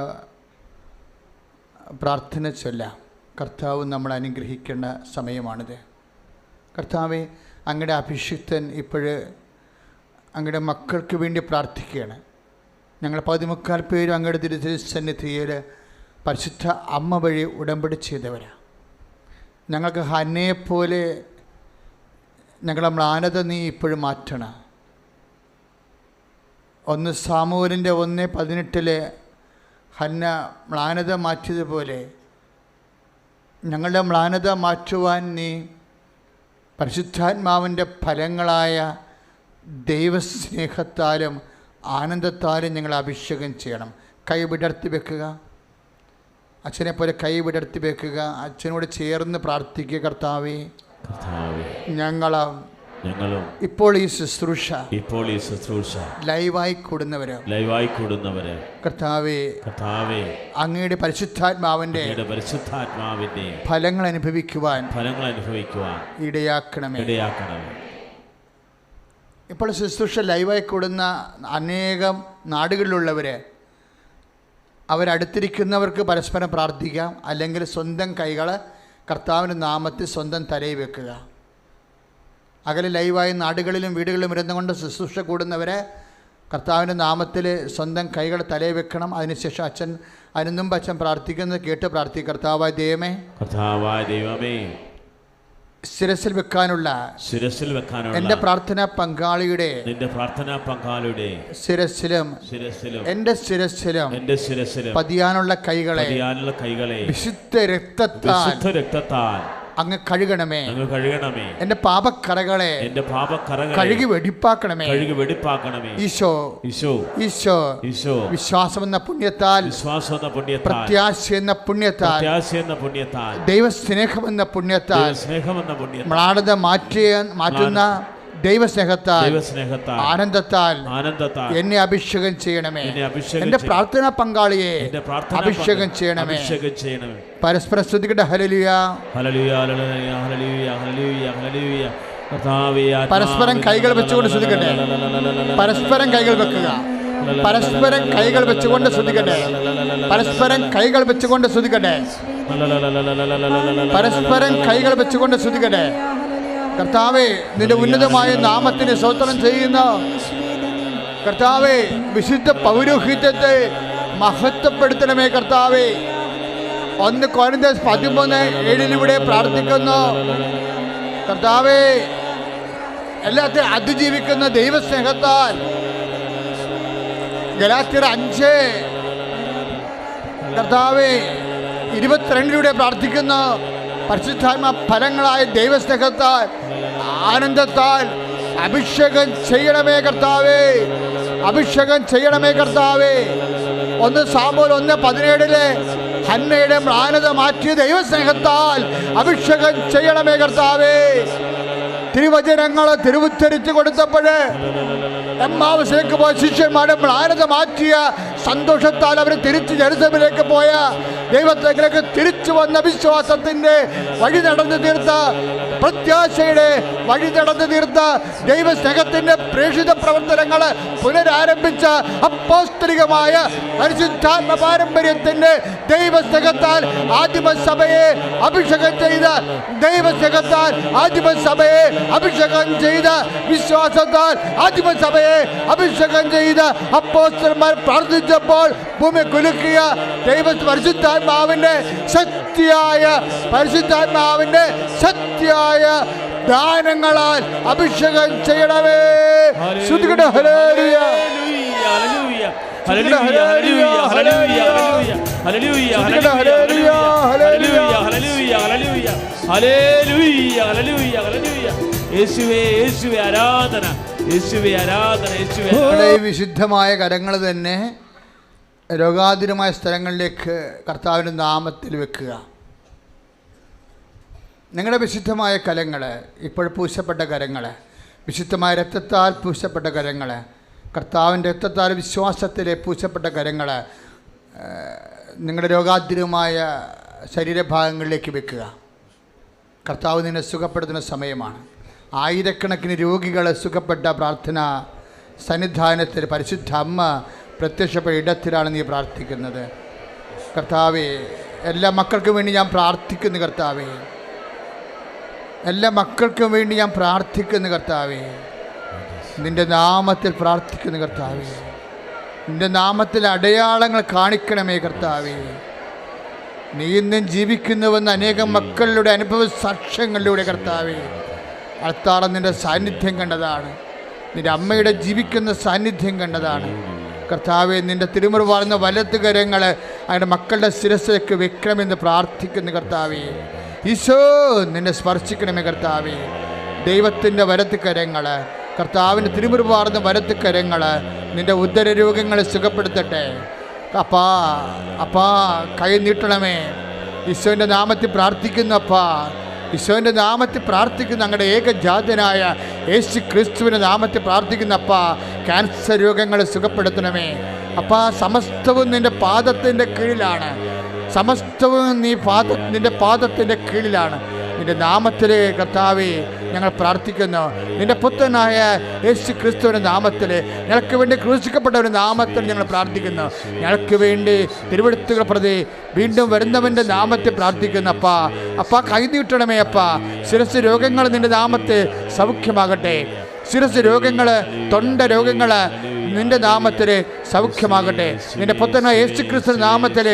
പ്രാർത്ഥന ചൊല്ലാം. കർത്താവ് നമ്മൾ അനുഗ്രഹിക്കേണ്ട സമയമാണിത്. കർത്താവെ, അങ്ങയുടെ അഭിഷിക്തൻ ഇപ്പോഴ് അങ്ങയുടെ മക്കൾക്ക് വേണ്ടി പ്രാർത്ഥിക്കുകയാണ്. ഞങ്ങൾ 14 പേരും അങ്ങയുടെ തിരുസന്നിധിയിൽ പരിശുദ്ധ അമ്മ വഴി ഉടമ്പടി ചെയ്തവരാണ്. ഞങ്ങൾക്ക് ഹന്നയെപ്പോലെ ഞങ്ങളുടെ മ്ലാനത നീ ഇപ്പോഴും മാറ്റണം. 1 സാമുവേലിൻ്റെ 1:18 ഹന്ന മ്ലാനത മാറ്റിയതുപോലെ ഞങ്ങളുടെ മ്ലാനത മാറ്റുവാൻ നീ പരിശുദ്ധാത്മാവിൻ്റെ ഫലങ്ങളായ ദൈവസ്നേഹത്താലും ആനന്ദത്താലും ഞങ്ങളെ അഭിഷേകം ചെയ്യണം. കൈ വിടർത്തി വെക്കുക. അച്ഛനെ പോലെ കൈ വിടർത്തി വെക്കുക. അച്ഛനോട് ചേർന്ന് പ്രാർത്ഥിക്കുക. കർത്താവേ, ഞങ്ങളും ഇപ്പോൾ ഈ ശുശ്രൂഷ ലൈവായി കൂടുന്നവര് കർത്താവേ, അങ്ങയുടെ പരിശുദ്ധാത്മാവിന്റെ ഫലങ്ങൾ അനുഭവിക്കുവാൻ ഇടയാക്കണമേ. ഇപ്പോൾ ശുശ്രൂഷ ലൈവായി കൂടുന്ന അനേകം നാടുകളിലുള്ളവർ, അവരടുത്തിരിക്കുന്നവർക്ക് പരസ്പരം പ്രാർത്ഥിക്കാം. അല്ലെങ്കിൽ സ്വന്തം കൈകൾ കർത്താവിൻ്റെ നാമത്തിൽ സ്വന്തം തലയിൽ വെക്കുക. അകലെ ലൈവായി നാടുകളിലും വീടുകളിലും ഇരുന്നുകൊണ്ട് ശുശ്രൂഷ കൂടുന്നവരെ കർത്താവിൻ്റെ നാമത്തിൽ സ്വന്തം കൈകൾ തലയിൽ വെക്കണം. അതിനുശേഷം അച്ഛൻ അതിനുമുമ്പ് അച്ഛൻ പ്രാർത്ഥിക്കുന്നത് കേട്ട് പ്രാർത്ഥിക്കുക. കർത്താവായ ദൈവമേ, ശിരസിൽ വെക്കാനുള്ള എൻ്റെ പ്രാർത്ഥനാ പങ്കാളിയുടെ ശിരസിലും എൻ്റെ ശിരസിലും പതിയാനുള്ള കൈകളെ വിശുദ്ധ രക്തത്താൽ അങ്ങ് കഴുകണമേ. എന്റെ പാപക്കറകളെ കഴുകി വെടിപ്പാക്കണമേ. ഈശോ വിശ്വാസമെന്ന പുണ്യത്താൽ, പ്രത്യാശയെന്ന പുണ്യത്താൽ, ദൈവസ്നേഹമെന്ന പുണ്യത്താൽ, മ്ലാനത മാറ്റുന്ന ദൈവസ്നേഹത്താൽ, ആനന്ദത്താൽ എന്നെ അഭിഷേകം ചെയ്യണമേ. എന്റെ പ്രാർത്ഥനാ പങ്കാളിയെ അഭിഷേകം ചെയ്യണമേ. പരസ്പരം സ്തുതിക്കട്ടെ. ഹല്ലേലൂയ, ഹല്ലേലൂയ, ഹല്ലേലൂയ, ഹല്ലേലൂയ. പരസ്പരം കൈകൾ വെച്ചുകൊണ്ട് സ്തുതിക്കട്ടെ. പരസ്പരം കൈകൾ വെക്കുക. പരസ്പരം കൈകൾ വെച്ചുകൊണ്ട് സ്തുതിക്കട്ടെ. പരസ്പരം കൈകൾ വെച്ചുകൊണ്ട് സ്തുതിക്കട്ടെ. പരസ്പരം കൈകൾ വെച്ചുകൊണ്ട് സ്തുതിക്കട്ടെ. കർത്താവേ, നിന്റെ ഉന്നതമായ നാമത്തിന് സ്തോത്രം ചെയ്യുന്ന കർത്താവേ, വിശുദ്ധ പൗരോഹിത്യത്തെ മഹത്വപ്പെടുത്തണമേ. കർത്താവേ, 1 കൊരിന്ത്യർ 13:7 പ്രാർത്ഥിക്കുന്നു. കർത്താവേ, എല്ലാത്തെയും അതിജീവിക്കുന്ന ദൈവസ്നേഹത്താൽ ഗലാത്യർ 5 കർത്താവേ 22 പ്രാർത്ഥിക്കുന്നു. പരിശുദ്ധാത്മ ഫലങ്ങളായ ദൈവസ്നേഹത്താൽ, ആനന്ദത്താൽ അഭിഷേകം ചെയ്യണമേ കർത്താവേ. അഭിഷേകം ചെയ്യണമേ കർത്താവേ. 1 സാമുവേൽ 1:17 ഹന്നയുടെ മ്ലാനത മാറ്റിയ ദൈവസ്നേഹത്താൽ അഭിഷേകം ചെയ്യണമേ കർത്താവേ. തിരുവചനങ്ങൾ തിരുവുദ്ധരിച്ചു കൊടുത്തപ്പോൾ എമ്മാവസിലേക്ക് പോയ ശിഷ്യന്മാരുടെ മ്ലാനത മാറ്റിയ സന്തോഷത്താൽ അവർ തിരിച്ച് ജെറുസലേമിലേക്ക് പോയ ദൈവത്തിലേക്ക് തിരിച്ചു വന്ന വിശ്വാസത്തിൻ്റെ വഴി നടന്നു തീർത്ത, പ്രത്യാശയുടെ വഴി നടന്നു തീർത്ത ദൈവസ്നേഹത്തിൻ്റെ പ്രേക്ഷിത പ്രവർത്തനങ്ങൾ പുനരാരംഭിച്ച അപ്പോസ്തലികമായ പരിശുദ്ധാത്മ പാരമ്പര്യത്തിൻ്റെ ദൈവസ്നേഹത്താൽ ആദിമസഭയെ അഭിഷേകം ചെയ്ത, ദൈവസ്നേഹത്താൽ ആദിമസഭയെ അഭിഷേകം ചെയ്ത, വിശ്വാസത്താൽ ആദിമസഭയെ അഭിഷേകം ചെയ്ത അപ്പോസ്തലന്മാർ പ്രാർത്ഥിച്ചപ്പോൾ ഭൂമി കുലുക്കിയ പരിശുദ്ധാത്മാവിന്റെ ശക്തിയായ ദാനങ്ങളാൽ അഭിഷേകം ചെയ്യണമേ. ശ്രുതികട്ടെ. ഹല്ലേലൂയ, ഹല്ലേലൂയ, ഹല്ലേലൂയ, ഹല്ലേലൂയ, ഹല്ലേലൂയ, ഹല്ലേലൂയ, ഹല്ലേലൂയ, ഹല്ലേലൂയ, ഹല്ലേലൂയ, ഹല്ലേലൂയ. യേശുവേ, യേശുവേ ആരാധന, യേശുവേ ആരാധന, യേശുവേ. ഈ വിശുദ്ധമായ കരങ്ങൾ തന്നെ രോഗാതുരമായ സ്ഥലങ്ങളിലേക്ക് കർത്താവിൻ്റെ നാമത്തിൽ വെക്കുക. നിങ്ങളുടെ വിശുദ്ധമായ കരങ്ങൾ, ഇപ്പോൾ പൂശപ്പെട്ട കരങ്ങൾ, വിശുദ്ധമായ രക്തത്താൽ പൂശപ്പെട്ട കരങ്ങൾ, കർത്താവിൻ്റെ രക്തത്താൽ വിശ്വാസത്തിലെ പൂശപ്പെട്ട കരങ്ങൾ നിങ്ങളുടെ രോഗാതുരമായ ശരീരഭാഗങ്ങളിലേക്ക് വെക്കുക. കർത്താവ് നിന്നെ സുഖപ്പെടുത്തുന്ന സമയമാണ്. ആയിരക്കണക്കിന് രോഗികളെ സുഖപ്പെട്ട പ്രാർത്ഥന സന്നിധാനത്തിൽ പരിശുദ്ധ അമ്മ പ്രത്യക്ഷപ്പെട്ട ഇടത്തിലാണ് നീ പ്രാർത്ഥിക്കുന്നത്. കർത്താവേ, എല്ലാ മക്കൾക്കും വേണ്ടി ഞാൻ പ്രാർത്ഥിക്കുന്നു കർത്താവേ. എല്ലാ മക്കൾക്കും വേണ്ടി ഞാൻ പ്രാർത്ഥിക്കുന്നു കർത്താവേ. നിൻ്റെ നാമത്തിൽ പ്രാർത്ഥിക്കുന്നു കർത്താവേ. നിൻ്റെ നാമത്തിൽ അടയാളങ്ങൾ കാണിക്കണമേ കർത്താവേ. നീ ഇന്നും ജീവിക്കുന്നുവെന്ന് അനേകം മക്കളുടെ അനുഭവ സാക്ഷ്യങ്ങളിലൂടെ കർത്താവേ അൾത്താറ നിൻ്റെ സാന്നിധ്യം കണ്ടതാണ്. നിൻ്റെ അമ്മയുടെ ജീവിക്കുന്ന സാന്നിധ്യം കണ്ടതാണ് കർത്താവെ. നിൻ്റെ തിരുമുറി വാഴുന്ന വലത്ത് കരങ്ങൾ അവൻ്റെ മക്കളുടെ ശിരസിലേക്ക് വെക്കണമെന്ന് പ്രാർത്ഥിക്കുന്നു കർത്താവേ. ഈശോ നിന്നെ സ്പർശിക്കണമേ കർത്താവേ. ദൈവത്തിൻ്റെ വലത്ത് കരങ്ങൾ, കർത്താവിൻ്റെ തിരുമുറി വാഴുന്ന വലത്ത് കരങ്ങൾ നിൻ്റെ ഉദര രോഗങ്ങളെ സുഖപ്പെടുത്തട്ടെ. അപ്പാ കൈ നീട്ടണമേ. ഈശോൻ്റെ നാമത്തിൽ പ്രാർത്ഥിക്കുന്നു അപ്പാ. ഈശോൻ്റെ നാമത്തിൽ പ്രാർത്ഥിക്കുന്ന ഞങ്ങളുടെ ഏകജാതനായ യേശു ക്രിസ്തുവിൻ്റെ നാമത്തിൽ പ്രാർത്ഥിക്കുന്നപ്പാ. ക്യാൻസർ രോഗങ്ങളെ സുഖപ്പെടുത്തണമേ അപ്പാ. സമസ്തവും നിൻ്റെ പാദത്തിൻ്റെ കീഴിലാണ്. സമസ്തവും നിൻ്റെ പാദത്തിൻ്റെ കീഴിലാണ്. നിൻ്റെ നാമത്തിലെ കർത്താവേ ഞങ്ങൾ പ്രാർത്ഥിക്കുന്നു. നിൻ്റെ പുത്രനായ യേശു ക്രിസ്തുവിൻ്റെ നാമത്തിൽ, ഞങ്ങൾക്ക് വേണ്ടി ക്രൂശിക്കപ്പെട്ടവൻ്റെ നാമത്തിൽ ഞങ്ങൾ പ്രാർത്ഥിക്കുന്നു. ഞങ്ങൾക്ക് വേണ്ടി തിരുവെഴുത്തുകൾ പ്രതി വീണ്ടും വരുന്നവൻ്റെ നാമത്തിൽ പ്രാർത്ഥിക്കുന്നു അപ്പാ. അപ്പാ കൈ നീട്ടണമേ അപ്പാ. ശിരസ് രോഗങ്ങൾ നിൻ്റെ നാമത്തെ സൗഖ്യമാകട്ടെ. ശിരസ് രോഗങ്ങൾ, തൊണ്ട രോഗങ്ങൾ നിന്റെ നാമത്തിൽ സൗഖ്യമാകട്ടെ. നിന്റെ പുത്രനായ യേശുക്രിസ്തു നാമത്തിൽ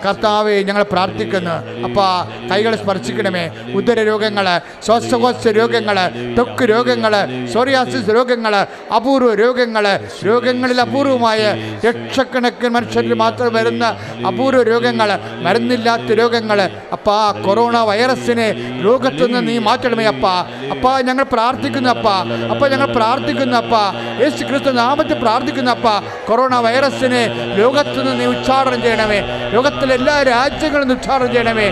കർത്താവേ ഞങ്ങൾ പ്രാർത്ഥിക്കുന്നു. അപ്പാ കൈകൾ സ്പർശിക്കണമേ. ഉദര രോഗങ്ങൾ, ശ്വാസകോശ രോഗങ്ങൾ, ത്വക്ക് രോഗങ്ങൾ, സോറിയാസിസ് രോഗങ്ങൾ, അപൂർവ രോഗങ്ങൾ, രോഗങ്ങളിൽ അപൂർവമായ ലക്ഷക്കണക്കിന് മനുഷ്യരിൽ മാത്രം വരുന്ന അപൂർവ രോഗങ്ങൾ, മരുന്നില്ലാത്ത രോഗങ്ങൾ, അപ്പാ കൊറോണ വൈറസിനെ ലോകത്തുനിന്ന് നീ മാറ്റണമേ അപ്പാ. അപ്പാ ഞങ്ങൾ പ്രാർത്ഥിക്കുന്നു അപ്പാ. അപ്പാ ഞങ്ങൾ പ്രാർത്ഥിക്കുന്നു അപ്പാ. യേശു ക്രിസ്തു നാമത്തിൽ പ്രാർത്ഥിക്കുന്നു അപ്പാ. കൊറോണ വൈറസിനെ ലോകത്തുനിന്ന് നീ ഉച്ചാരണം ചെയ്യണമേ. ലോകത്തിലെ എല്ലാ രാജ്യങ്ങളിൽ നിന്ന് ഉച്ചാരണം ചെയ്യണമേ.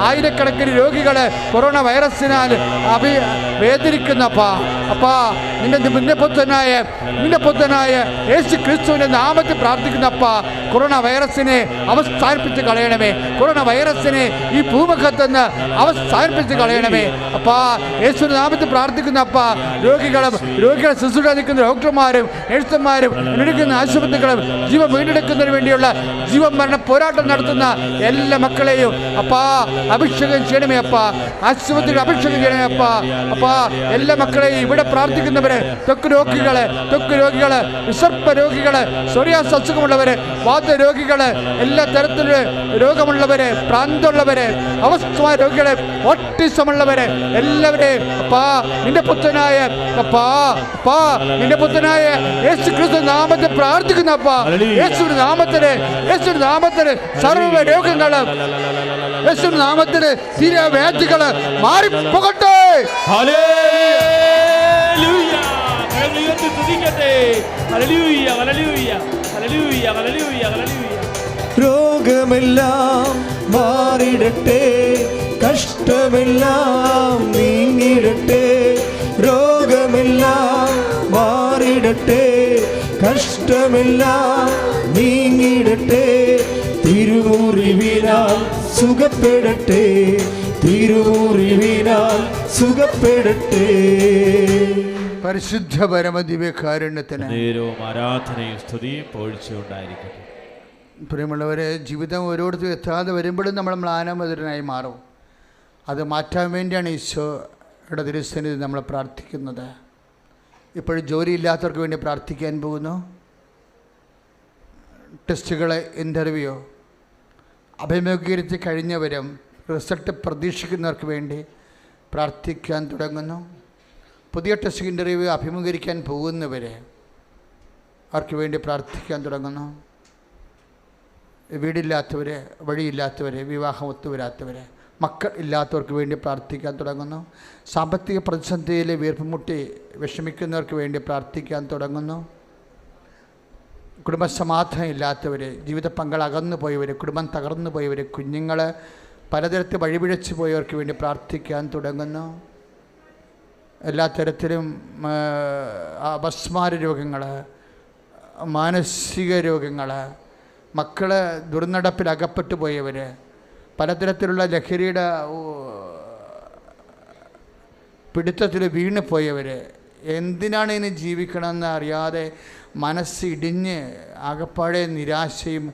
ആയിരക്കണക്കിന് രോഗികൾ കൊറോണ വൈറസിനാൽ വേദനിക്കുന്ന അപ്പാ നിന്റെ പുത്രനായ യേശു ക്രിസ്തുവിന്റെ നാമത്തിൽ പ്രാർത്ഥിക്കുന്ന അപ്പാ. കൊറോണ വൈറസിനെ അവസാനിപ്പിച്ച് കളയണമേ. കൊറോണ വൈറസിനെ ഈ ഭൂമുഖത്തുനിന്ന് അവസാനിപ്പിച്ച് കളയണമേ അപ്പാ. യേശുവിന്റെ നാമത്തിൽ പ്രാർത്ഥിക്കുന്ന അപ്പാ. രോഗികളെ ശുശ്രൂഷ നിൽക്കുന്ന ഡോക്ടർമാരും നഴ്സുമാരും എടുക്കുന്ന ആശുപത്രികളും ജീവൻ വീണ്ടെടുക്കുന്നതിന് വേണ്ടിയുള്ള ജീവൻ മരണ പോരാട്ടം നടത്തുന്ന എല്ലാ മക്കളെയും അപ്പാ അഭിഷേകം ചെയ്യണമേ അപ്പാ. ആശുപത്രിയിൽ അഭിഷേകം ചെയ്യണമേ അപ്പാ. അപ്പാ എല്ലാ മക്കളെയും ഇവിടെ പ്രാർത്ഥിക്കുന്നവര്, ത്വക്ക് രോഗികള്, വിസർപ്പ രോഗികള്, സോറിയാസിസ് അസുഖമുള്ളവര്, വാതരോഗികള്, എല്ലാ തരത്തിലുള്ള രോഗമുള്ളവര്, പ്രാന്തമുള്ളവര്, അവസ്ഥമായ രോഗികള്, ഓട്ടിസമുള്ളവര് എല്ലാവരെയും അപ്പാ നിന്റെ പുത്രനായ യേശു ക്രിസ്തു നാമത്തിൽ പ്രാർത്ഥിക്കുന്ന അപ്പാ. യേശുവിന്റെ നാമത്തില് സർവ്വ രോഗങ്ങള്, യേശുവിന്റെ നാമത്തില് തീരവ്യാധികള് മാറിപ്പോകട്ടെ. രോഗമെല്ലാം മാറിടട്ടെ, കഷ്ടമെല്ലാം നീങ്ങിടട്ടെ. രോഗമെല്ലാം മാറിടട്ടെ, കഷ്ടമെല്ലാം നീങ്ങിടട്ടെ. തിരുമുറിവിനാൽ സുഖപ്പെടട്ടെ, തിരുമുറിവിനാൽ സുഖപ്പെടട്ടെ. പരിശുദ്ധ പരമദിവ്യകാരുണ്യത്തിന് ആരാധനയും സ്തുതിയും പോഴ്ചയുണ്ടായിരിക്കട്ടെ. പ്രിയമുള്ളവരെ, ജീവിതം ഓരോരുത്തരും എത്താതെ വരുമ്പോഴും നമ്മൾ മ്ലാനമധുരനായി മാറും. അത് മാറ്റാൻ വേണ്ടിയാണ് ഈശോയുടെ തിരുസന്നിധി നമ്മൾ പ്രാർത്ഥിക്കുന്നത്. ഇപ്പോഴും ജോലിയില്ലാത്തവർക്ക് വേണ്ടി പ്രാർത്ഥിക്കാൻ പോകുന്നു. ടെസ്റ്റുകൾ, ഇൻ്റർവ്യൂ അഭിമുഖീകരിച്ച് കഴിഞ്ഞവരും റിസൾട്ട് പ്രതീക്ഷിക്കുന്നവർക്ക് വേണ്ടി പ്രാർത്ഥിക്കാൻ തുടങ്ങുന്നു. പുതിയ ടെസ്റ്റ് ഇൻ്റർവ്യൂ അഭിമുഖീകരിക്കാൻ പോകുന്നവരെ അവർക്ക് വേണ്ടി പ്രാർത്ഥിക്കാൻ തുടങ്ങുന്നു. വീടില്ലാത്തവർ, വഴിയില്ലാത്തവർ, വിവാഹം ഒത്തുവരാത്തവർ, മക്കൾ ഇല്ലാത്തവർക്ക് വേണ്ടി പ്രാർത്ഥിക്കാൻ തുടങ്ങുന്നു. സാമ്പത്തിക പ്രതിസന്ധിയിൽ വീർപ്പുമുട്ടി വിഷമിക്കുന്നവർക്ക് വേണ്ടി പ്രാർത്ഥിക്കാൻ തുടങ്ങുന്നു. കുടുംബസമാധാനം ഇല്ലാത്തവർ, ജീവിത പങ്കാൾ അകന്നു പോയവർ, കുടുംബം തകർന്നു പോയവർ, കുഞ്ഞുങ്ങൾ പലതരത്തിൽ വഴിപിഴച്ചു പോയവർക്ക് വേണ്ടി പ്രാർത്ഥിക്കാൻ തുടങ്ങുന്നു. എല്ലാ തരത്തിലും അപസ്മാര രോഗങ്ങൾ, മാനസിക രോഗങ്ങൾ, മക്കൾ ദുർനടപ്പിൽ അകപ്പെട്ടു പോയവർ, പലതരത്തിലുള്ള ലഹരിയുടെ പിടുത്തത്തിൽ വീണ് പോയവർ, എന്തിനാണ് ഇനി ജീവിക്കണമെന്ന് അറിയാതെ മനസ്സിടിഞ്ഞ് ആകപ്പാടെ നിരാശയും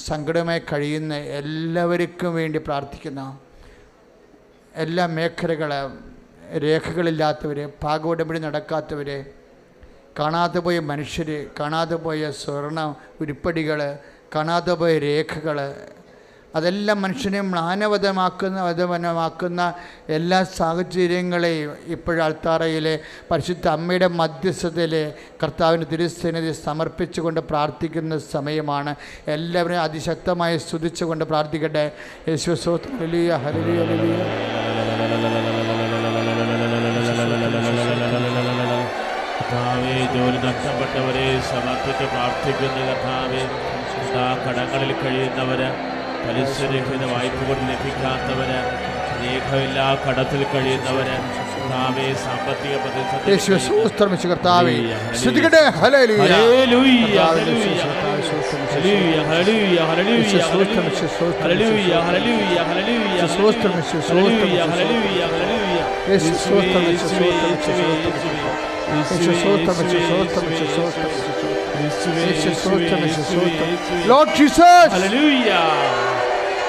സങ്കടമായി കഴിയുന്ന എല്ലാവർക്കും വേണ്ടി പ്രാർത്ഥിക്കുന്നു. എല്ലാ മേഖലകളും, രേഖകളില്ലാത്തവർ, പാകോടമ്പടി നടക്കാത്തവർ, കാണാതെ പോയ മനുഷ്യർ, കാണാതെ പോയ സ്വർണ്ണ ഉരുപ്പടികൾ, കാണാതെ പോയ രേഖകൾ, അതെല്ലാം മനുഷ്യനെ മ്ലാനവതമാക്കുന്ന എല്ലാ സാഹചര്യങ്ങളെയും ഇപ്പോഴൾത്താറയിലെ പരിശുദ്ധ അമ്മയുടെ മധ്യസ്ഥതയിൽ കർത്താവിന് തിരുസന്നിധി സമർപ്പിച്ചുകൊണ്ട് പ്രാർത്ഥിക്കുന്ന സമയമാണ്. എല്ലാവരും അതിശക്തമായി സ്തുതിച്ചുകൊണ്ട് പ്രാർത്ഥിക്കട്ടെ. യേശു സ്തോത്രം, ഹല്ലേലൂയ, ഹല്ലേലൂയ, ഹല്ലേലൂയ. കർത്താവേ, ജോലി നഷ്ടപ്പെട്ടവരെ സമർപ്പിച്ച് പ്രാർത്ഥിക്കുന്ന കർത്താവേ, കടങ്ങളിൽ കഴിയുന്നവര്, പലിശരഹിത വായ്പകൾ ലഭിക്കാത്തവര്, രേഖയില്ലാ കടത്തിൽ കഴിയുന്നവര്, കർത്താവേ, സാമ്പത്തിക പ്രതിസന്ധി കർത്താവേ സ്തുതിക്കട്ടെ. ഹല്ലേലൂയ, ഹല്ലേലൂയ, ഹല്ലേലൂയ, ഹല്ലേലൂയ, ഹല്ലേലൂയ, ഹല്ലേലൂയ, ഹല്ലേലൂയ, ഹല്ലേലൂയ, Lord Jesus, hallelujah,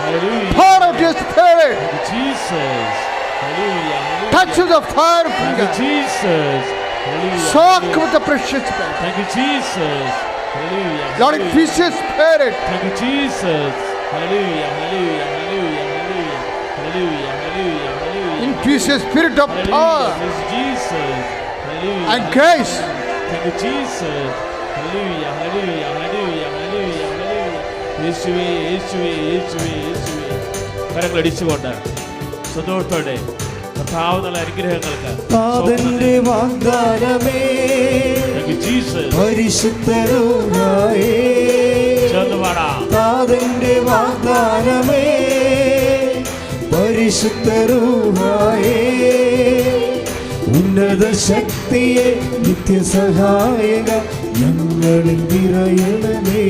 hallelujah, pour out your spirit. Jesus, hallelujah, hallelujah. Touch with the fire Thank you, finger. Jesus. Hallelujah. Soak with the precious blood. Thank you, Jesus. Hallelujah. Lord, increase your spirit. Thank you, Jesus. Hallelujah. Hallelujah. Hallelujah. Hallelujah. Hallelujah. Hallelujah. Hallelujah. Increase your spirit of Hallelujah. power Yes, Jesus. Hallelujah. and grace. Thank you, Jesus. Hallelujah. Hallelujah. Hallelujah. Hallelujah. Hallelujah. യേശുവേ യേശുവേ യേശുവേ യേശുവേ കരങ്ങളടിച്ചുകൊണ്ട് സന്തോഷത്തോടെ കർത്താവ് നല്ല അനുഗ്രഹങ്ങൾക്ക് താതന്റെ വാഗ്ദാനമേ Thank you, Jesus. പരിശുദ്ധരൂഹായേ ചേർന്ന് പാടാം. താതന്റെ വാഗ്ദാനമേ പരിശുദ്ധരൂഹായേ ഉന്നത ശക്തിയെ നിത്യസഹായക ഞങ്ങളിൽ നിറയണമേ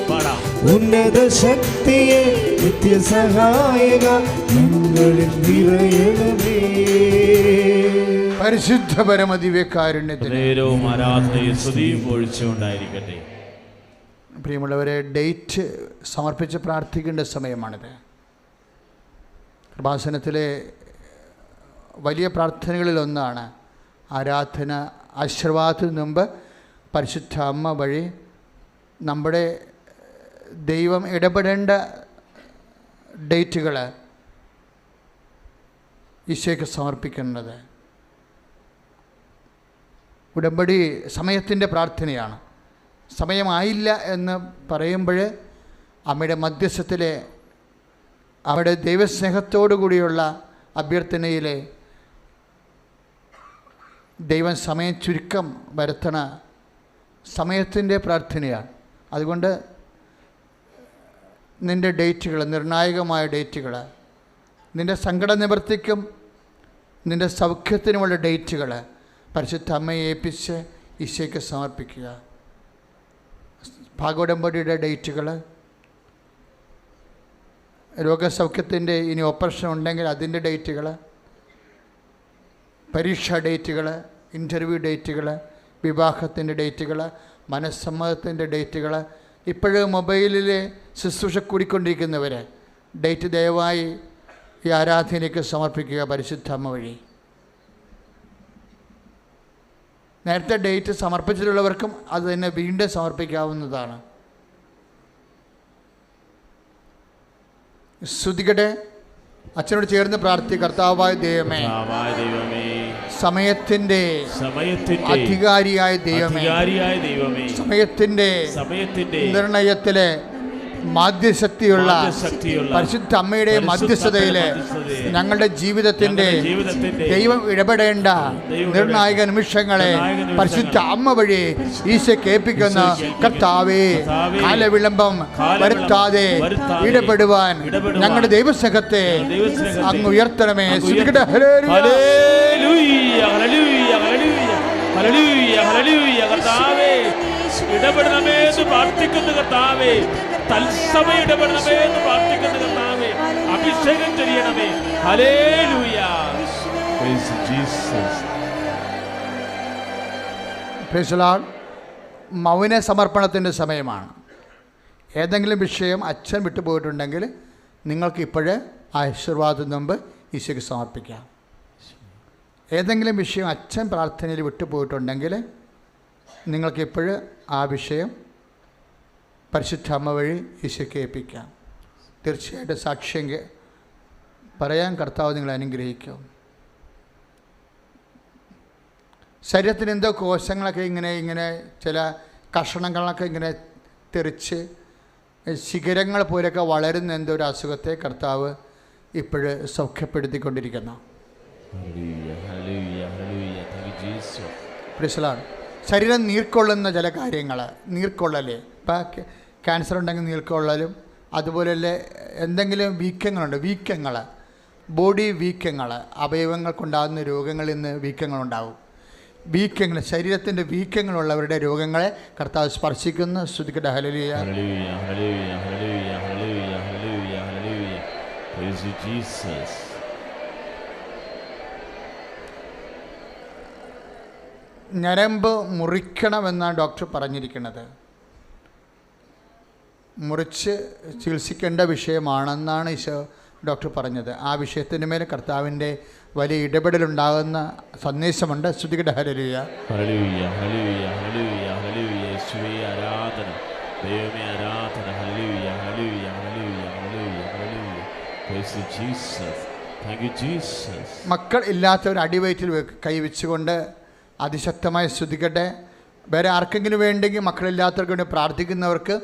പാടാം. ഉന്നത ശക്തിയെ നിത്യസഹായക ഞങ്ങളിൽ നിറയണമേ പരിശുദ്ധ പരമദിവ്യകാരുണ്യത്തിന് നേരവും ആരാധനയും സ്തുതിയും ഒഴിച്ചുകൊണ്ടായിരിക്കട്ടെ. പ്രിയമുള്ളവരെ, ഡേറ്റ് സമർപ്പിച്ച് പ്രാർത്ഥിക്കേണ്ട സമയമാണിത്. കൃപാസനത്തിലെ വലിയ പ്രാർത്ഥനകളിലൊന്നാണ് ആരാധന. ആശീർവാദത്തിന് മുമ്പ് പരിശുദ്ധ അമ്മ വഴി നമ്മുടെ ദൈവം ഇടപെടേണ്ട ഡേറ്റുകൾ ഈശോയ്ക്ക് സമർപ്പിക്കുന്നത്. ഉടമ്പടി സമയത്തിൻ്റെ പ്രാർത്ഥനയാണ്. സമയമായില്ല എന്ന് പറയുമ്പോൾ അമ്മയുടെ മധ്യസ്ഥത്തിലെ അവിടെ ദൈവസ്നേഹത്തോടു കൂടിയുള്ള അഭ്യർത്ഥനയിലെ ദൈവം സമയം ചുരുക്കം വരുത്തണ സമയത്തിൻ്റെ പ്രാർത്ഥനയാണ്. അതുകൊണ്ട് നിൻ്റെ ഡേറ്റുകൾ, നിർണായകമായ ഡേറ്റുകൾ, നിൻ്റെ സങ്കട നിവൃത്തിക്കും നിൻ്റെ സൗഖ്യത്തിനുമുള്ള ഡേറ്റുകൾ പരിശുദ്ധ അമ്മയെ ഏൽപ്പിച്ച് ഈശോയ്ക്ക് സമർപ്പിക്കുക. ഭാഗോടമ്പടിയുടെ ഡേറ്റുകൾ, രോഗസൗഖ്യത്തിൻ്റെ ഇനി ഓപ്പറേഷൻ ഉണ്ടെങ്കിൽ അതിൻ്റെ ഡേറ്റുകൾ, പരീക്ഷാ ഡേറ്റുകൾ, ഇൻ്റർവ്യൂ ഡേറ്റുകൾ, വിവാഹത്തിൻ്റെ ഡേറ്റുകൾ, മനസ്സമ്മതത്തിൻ്റെ ഡേറ്റുകൾ. ഇപ്പോഴും മൊബൈലിൽ ശുശ്രൂഷ കൂടിക്കൊണ്ടിരിക്കുന്നവർ ഡേറ്റ് ദയവായി ഈ ആരാധനയ്ക്ക് സമർപ്പിക്കുക പരിശുദ്ധ അമ്മ വഴി. നേരത്തെ ഡേറ്റ് സമർപ്പിച്ചിട്ടുള്ളവർക്കും അത് തന്നെ വീണ്ടും സമർപ്പിക്കാവുന്നതാണ്. ശ്രുതികട്ടെ, അച്ഛനോട് ചേർന്ന് പ്രാർത്ഥി. കർത്താവായ ദൈവമേ, സമയത്തിന്റെ അധികാരിയായ ദൈവമേ, സമയത്തിന്റെ നിർണയത്തിലെ മാധ്യശക്തിയുള്ള പരിശുദ്ധ അമ്മയുടെ മധ്യസ്ഥതയിലെ ഞങ്ങളുടെ ജീവിതത്തിൻ്റെ ദൈവം ഇടപെടേണ്ട നിർണായക നിമിഷങ്ങളെ പരിശുദ്ധ അമ്മ വഴി ഈശോയ്ക്ക് ഏൽപ്പിക്കുന്ന കർത്താവേ, കാലവിളംബം വരുത്താതെ ഇടപെടുവാൻ ഞങ്ങളുടെ ദൈവസ്നേഹത്തെ അങ്ങ് ഉയർത്തണമേ. ഇടപെടണമേ എന്ന് പ്രാർത്ഥിക്കുന്ന കർത്താവേ, തത്സമയം ഇടപെടണമേ എന്ന് പ്രാർത്ഥിക്കുന്ന കർത്താവേ, അഭിഷേകം ചെയ്യണമേ. ഹല്ലേലൂയ. Praise Jesus. Praise the Lord. മൗന സമർപ്പണത്തിൻ്റെ സമയമാണ്. ഏതെങ്കിലും വിഷയം അച്ഛൻ വിട്ടുപോയിട്ടുണ്ടെങ്കിൽ നിങ്ങൾക്ക് ഇപ്പോഴേ ആശീർവാദം മുമ്പ് ഈശോയ്ക്ക് സമർപ്പിക്കാം. ഏതെങ്കിലും വിഷയം അച്ഛൻ പ്രാർത്ഥനയിൽ വിട്ടുപോയിട്ടുണ്ടെങ്കിൽ നിങ്ങൾക്കിപ്പോഴും ആ വിഷയം പരിശുദ്ധ അമ്മ വഴി ഈശോയ്ക്ക് ഏൽപ്പിക്കാം. തീർച്ചയായിട്ടും സാക്ഷ്യം പറയാൻ കർത്താവ് നിങ്ങളെ അനുഗ്രഹിക്കും. ശരീരത്തിന് എന്തോ കോശങ്ങളൊക്കെ ഇങ്ങനെ ചില കഷണങ്ങളൊക്കെ ഇങ്ങനെ തെറിച്ച് ശിഖരങ്ങൾ പോലെയൊക്കെ വളരുന്ന എന്തോ ഒരു അസുഖത്തെ കർത്താവ് ഇപ്പോഴ് സൗഖ്യപ്പെടുത്തിക്കൊണ്ടിരിക്കുന്നു. പ്രൈസ്. ശരീരം നീർക്കൊള്ളുന്ന ചില കാര്യങ്ങൾ, നീർക്കൊള്ളല്, ഇപ്പം ക്യാൻസർ ഉണ്ടെങ്കിൽ നീർക്കൊള്ളലും, അതുപോലെ എന്തെങ്കിലും വീക്കങ്ങൾ, ബോഡി വീക്കങ്ങൾ, അവയവങ്ങൾക്കുണ്ടാകുന്ന രോഗങ്ങളിൽ നിന്ന് വീക്കങ്ങളുണ്ടാവും. വീക്കങ്ങൾ, ശരീരത്തിൻ്റെ വീക്കങ്ങളുള്ളവരുടെ രോഗങ്ങളെ കർത്താവ് സ്പർശിക്കുന്നു. സ്തുതിക്കട്ടെ. ഹല്ലേലൂയ. ഞരമ്പ് മുറിക്കണമെന്നാണ് ഡോക്ടർ പറഞ്ഞിരിക്കുന്നത്. മുറിച്ച് ചികിത്സിക്കേണ്ട വിഷയമാണെന്നാണ് ഈശോ ഡോക്ടർ പറഞ്ഞത്. ആ വിഷയത്തിൻ്റെ മേലെ കർത്താവിൻ്റെ വലിയ ഇടപെടലുണ്ടാകുന്ന സന്ദേശമുണ്ട്. സ്തുതിക്കട്ടെ. ഹല്ലേലൂയ. ഹല്ലേലൂയ, ഹല്ലേലൂയ, ഹല്ലേലൂയ, ഹല്ലേലൂയ. യേശുവേ ആരാധന, ദൈവമേ ആരാധന. ഹല്ലേലൂയ, ഹല്ലേലൂയ, ഹല്ലേലൂയ, ഹല്ലേലൂയ, ഹല്ലേലൂയ. Praise you Jesus. Thank you Jesus. മക്കൾ ഇല്ലാത്തവർ അടിവയറ്റിൽ കൈവച്ചുകൊണ്ട് അതിശക്തമായി സ്തുതിക്കട്ടെ. വേറെ ആർക്കെങ്കിലും വേണ്ടെങ്കിൽ മക്കളില്ലാത്തവർക്ക് വേണ്ടി പ്രാർത്ഥിക്കുന്നവർക്ക്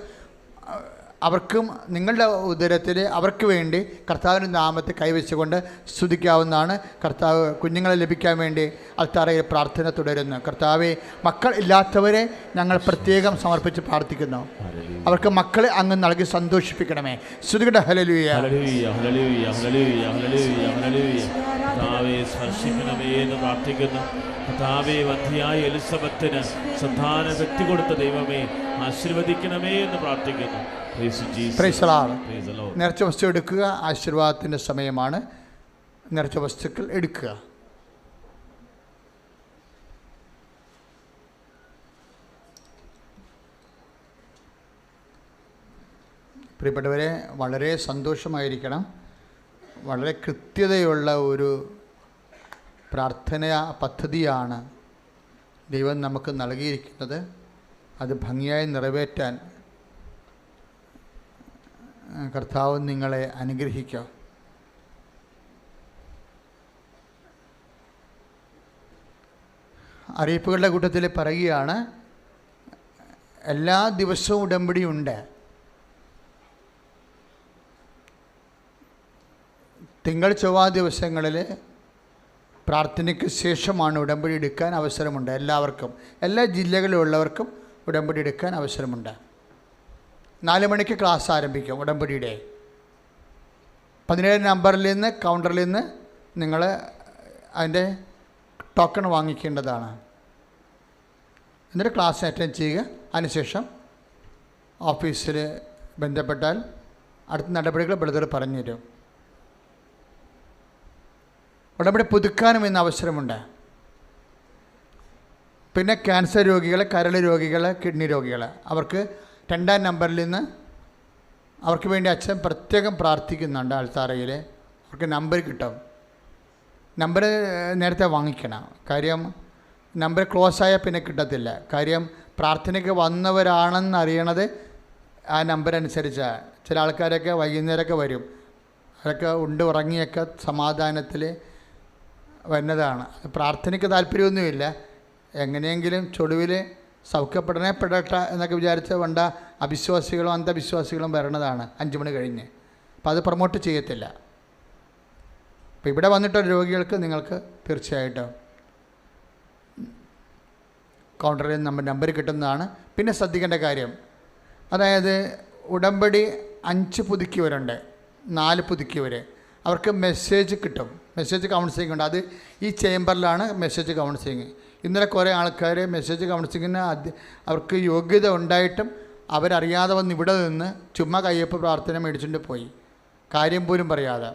അവർക്കും നിങ്ങളുടെ ഉദരത്തിൽ അവർക്ക് വേണ്ടി കർത്താവിൻ്റെ നാമത്തെ കൈവച്ചുകൊണ്ട് സ്തുതിക്കാവുന്നതാണ്. കർത്താവ് കുഞ്ഞുങ്ങളെ ലഭിക്കാൻ വേണ്ടി അൽത്താരയിൽ പ്രാർത്ഥന തുടരുന്നു. കർത്താവെ, മക്കൾ ഇല്ലാത്തവരെ ഞങ്ങൾ പ്രത്യേകം സമർപ്പിച്ച് പ്രാർത്ഥിക്കുന്നു. അവർക്ക് മക്കളെ അങ്ങ് നൽകി സന്തോഷിപ്പിക്കണമേ. സ്തുതിക്കട്ടെ. ഹല്ലേലൂയ. ഹല്ലേലൂയ, ഹല്ലേലൂയ, ഹല്ലേലൂയ, ഹല്ലേലൂയ, ഹല്ലേലൂയ. കർത്താവേ, സ്പർശിക്കണമേ എന്ന് പ്രാർത്ഥിക്കുന്നു. കർത്താവേ, വന്ധ്യയായ എലിസബത്തിന് സന്താന വ്യക്തി കൊടുത്ത ദൈവമേ ആശീർവദിക്കണമേ എന്ന് പ്രാർത്ഥിക്കുന്നു. നേർച്ച വസ്തു എടുക്കുക. ആശീർവാദത്തിൻ്റെ സമയമാണ്. നേർച്ച വസ്തുക്കൾ എടുക്കുക. പ്രിയപ്പെട്ടവരെ, വളരെ സന്തോഷമായിരിക്കണം. വളരെ കൃത്യതയുള്ള ഒരു പ്രാർത്ഥന പദ്ധതിയാണ് ദൈവം നമുക്ക് നൽകിയിരിക്കുന്നത്. അത് ഭംഗിയായി നിറവേറ്റാൻ കർത്താവ് നിങ്ങളെ അനുഗ്രഹിക്കുക. അറിയിപ്പുകളുടെ കൂട്ടത്തിൽ പറയുകയാണ്, എല്ലാ ദിവസവും ഉടമ്പടിയുണ്ട്. തിങ്കൾ ചൊവ്വ ദിവസങ്ങളിൽ പ്രാർത്ഥനയ്ക്ക് ശേഷമാണ് ഉടമ്പടി എടുക്കാൻ അവസരമുണ്ട്. എല്ലാവർക്കും, എല്ലാ ജില്ലകളിലുള്ളവർക്കും ഉടമ്പടി എടുക്കാൻ അവസരമുണ്ട്. 4 മണിക്ക് ക്ലാസ് ആരംഭിക്കും ഉടമ്പടിയുടെ. 17 നമ്പറിൽ നിന്ന് കൗണ്ടറിൽ നിന്ന് നിങ്ങൾ അതിൻ്റെ ടോക്കൺ വാങ്ങിക്കേണ്ടതാണ്. എന്നിട്ട് ക്ലാസ് അറ്റൻഡ് ചെയ്യുക. അതിനുശേഷം ഓഫീസിൽ ബന്ധപ്പെട്ടാൽ അടുത്ത നടപടികൾ ബ്രദർ പറഞ്ഞുതരും. ഉടമ്പടി പുതുക്കാനും ഇന്ന് അവസരമുണ്ട്. പിന്നെ ക്യാൻസർ രോഗികൾ, കരൾ രോഗികൾ, കിഡ്നി രോഗികൾ, അവർക്ക് 2-ാം നമ്പറിൽ നിന്ന് അവർക്ക് വേണ്ടി അച്ഛൻ പ്രത്യേകം പ്രാർത്ഥിക്കുന്നുണ്ട്. അൾത്താരയിൽ അവർക്ക് നമ്പർ കിട്ടും. നമ്പർ നേരത്തെ വാങ്ങിക്കണം. കാര്യം നമ്പർ ക്ലോസ് ആയാൽ പിന്നെ കിട്ടത്തില്ല. കാര്യം പ്രാർത്ഥനയ്ക്ക് വന്നവരാണെന്ന് അറിയണത് ആ നമ്പർ അനുസരിച്ചാണ്. ചില ആൾക്കാരൊക്കെ വൈകുന്നേരമൊക്കെ വരും. അതൊക്കെ ഉണ്ട് ഉറങ്ങിയൊക്കെ സമാധാനത്തിൽ വരുന്നതാണ്. പ്രാർത്ഥനയ്ക്ക് താല്പര്യമൊന്നുമില്ല. എങ്ങനെയെങ്കിലും ചൊടുവിൽ സൗഖ്യപ്പെടട്ടെ എന്നൊക്കെ വിചാരിച്ച് വേണ്ട അവിശ്വാസികളും അന്ധവിശ്വാസികളും വരണതാണ് 5 മണി കഴിഞ്ഞ്. അപ്പം അത് പ്രൊമോട്ട് ചെയ്യത്തില്ല. അപ്പം ഇവിടെ വന്നിട്ടുള്ള രോഗികൾക്ക് നിങ്ങൾക്ക് തീർച്ചയായിട്ടും കൗണ്ടറിൽ നമ്മൾ നമ്പർ കിട്ടുന്നതാണ്. പിന്നെ ശ്രദ്ധിക്കേണ്ട കാര്യം, അതായത് ഉടമ്പടി 5 പുതുക്കിയവരുണ്ട്, 4 പുതുക്കിയവർ, അവർക്ക് മെസ്സേജ് കിട്ടും. മെസ്സേജ് കൗൺസിലിംഗ് ഉണ്ട്. അത് ഈ ചേംബറിലാണ് മെസ്സേജ് കൗൺസിലിംഗ്. ഇന്നലെ കുറേ ആൾക്കാർ മെസ്സേജ് കൗൺസിലിങ്ങിന് അവർക്ക് യോഗ്യത ഉണ്ടായിട്ടും അവരറിയാതെ വന്ന് ഇവിടെ നിന്ന് ചുമ്മാ കയ്യൊപ്പ് പ്രാർത്ഥന മേടിച്ചുകൊണ്ട് പോയി, കാര്യം പോലും പറയാതെ.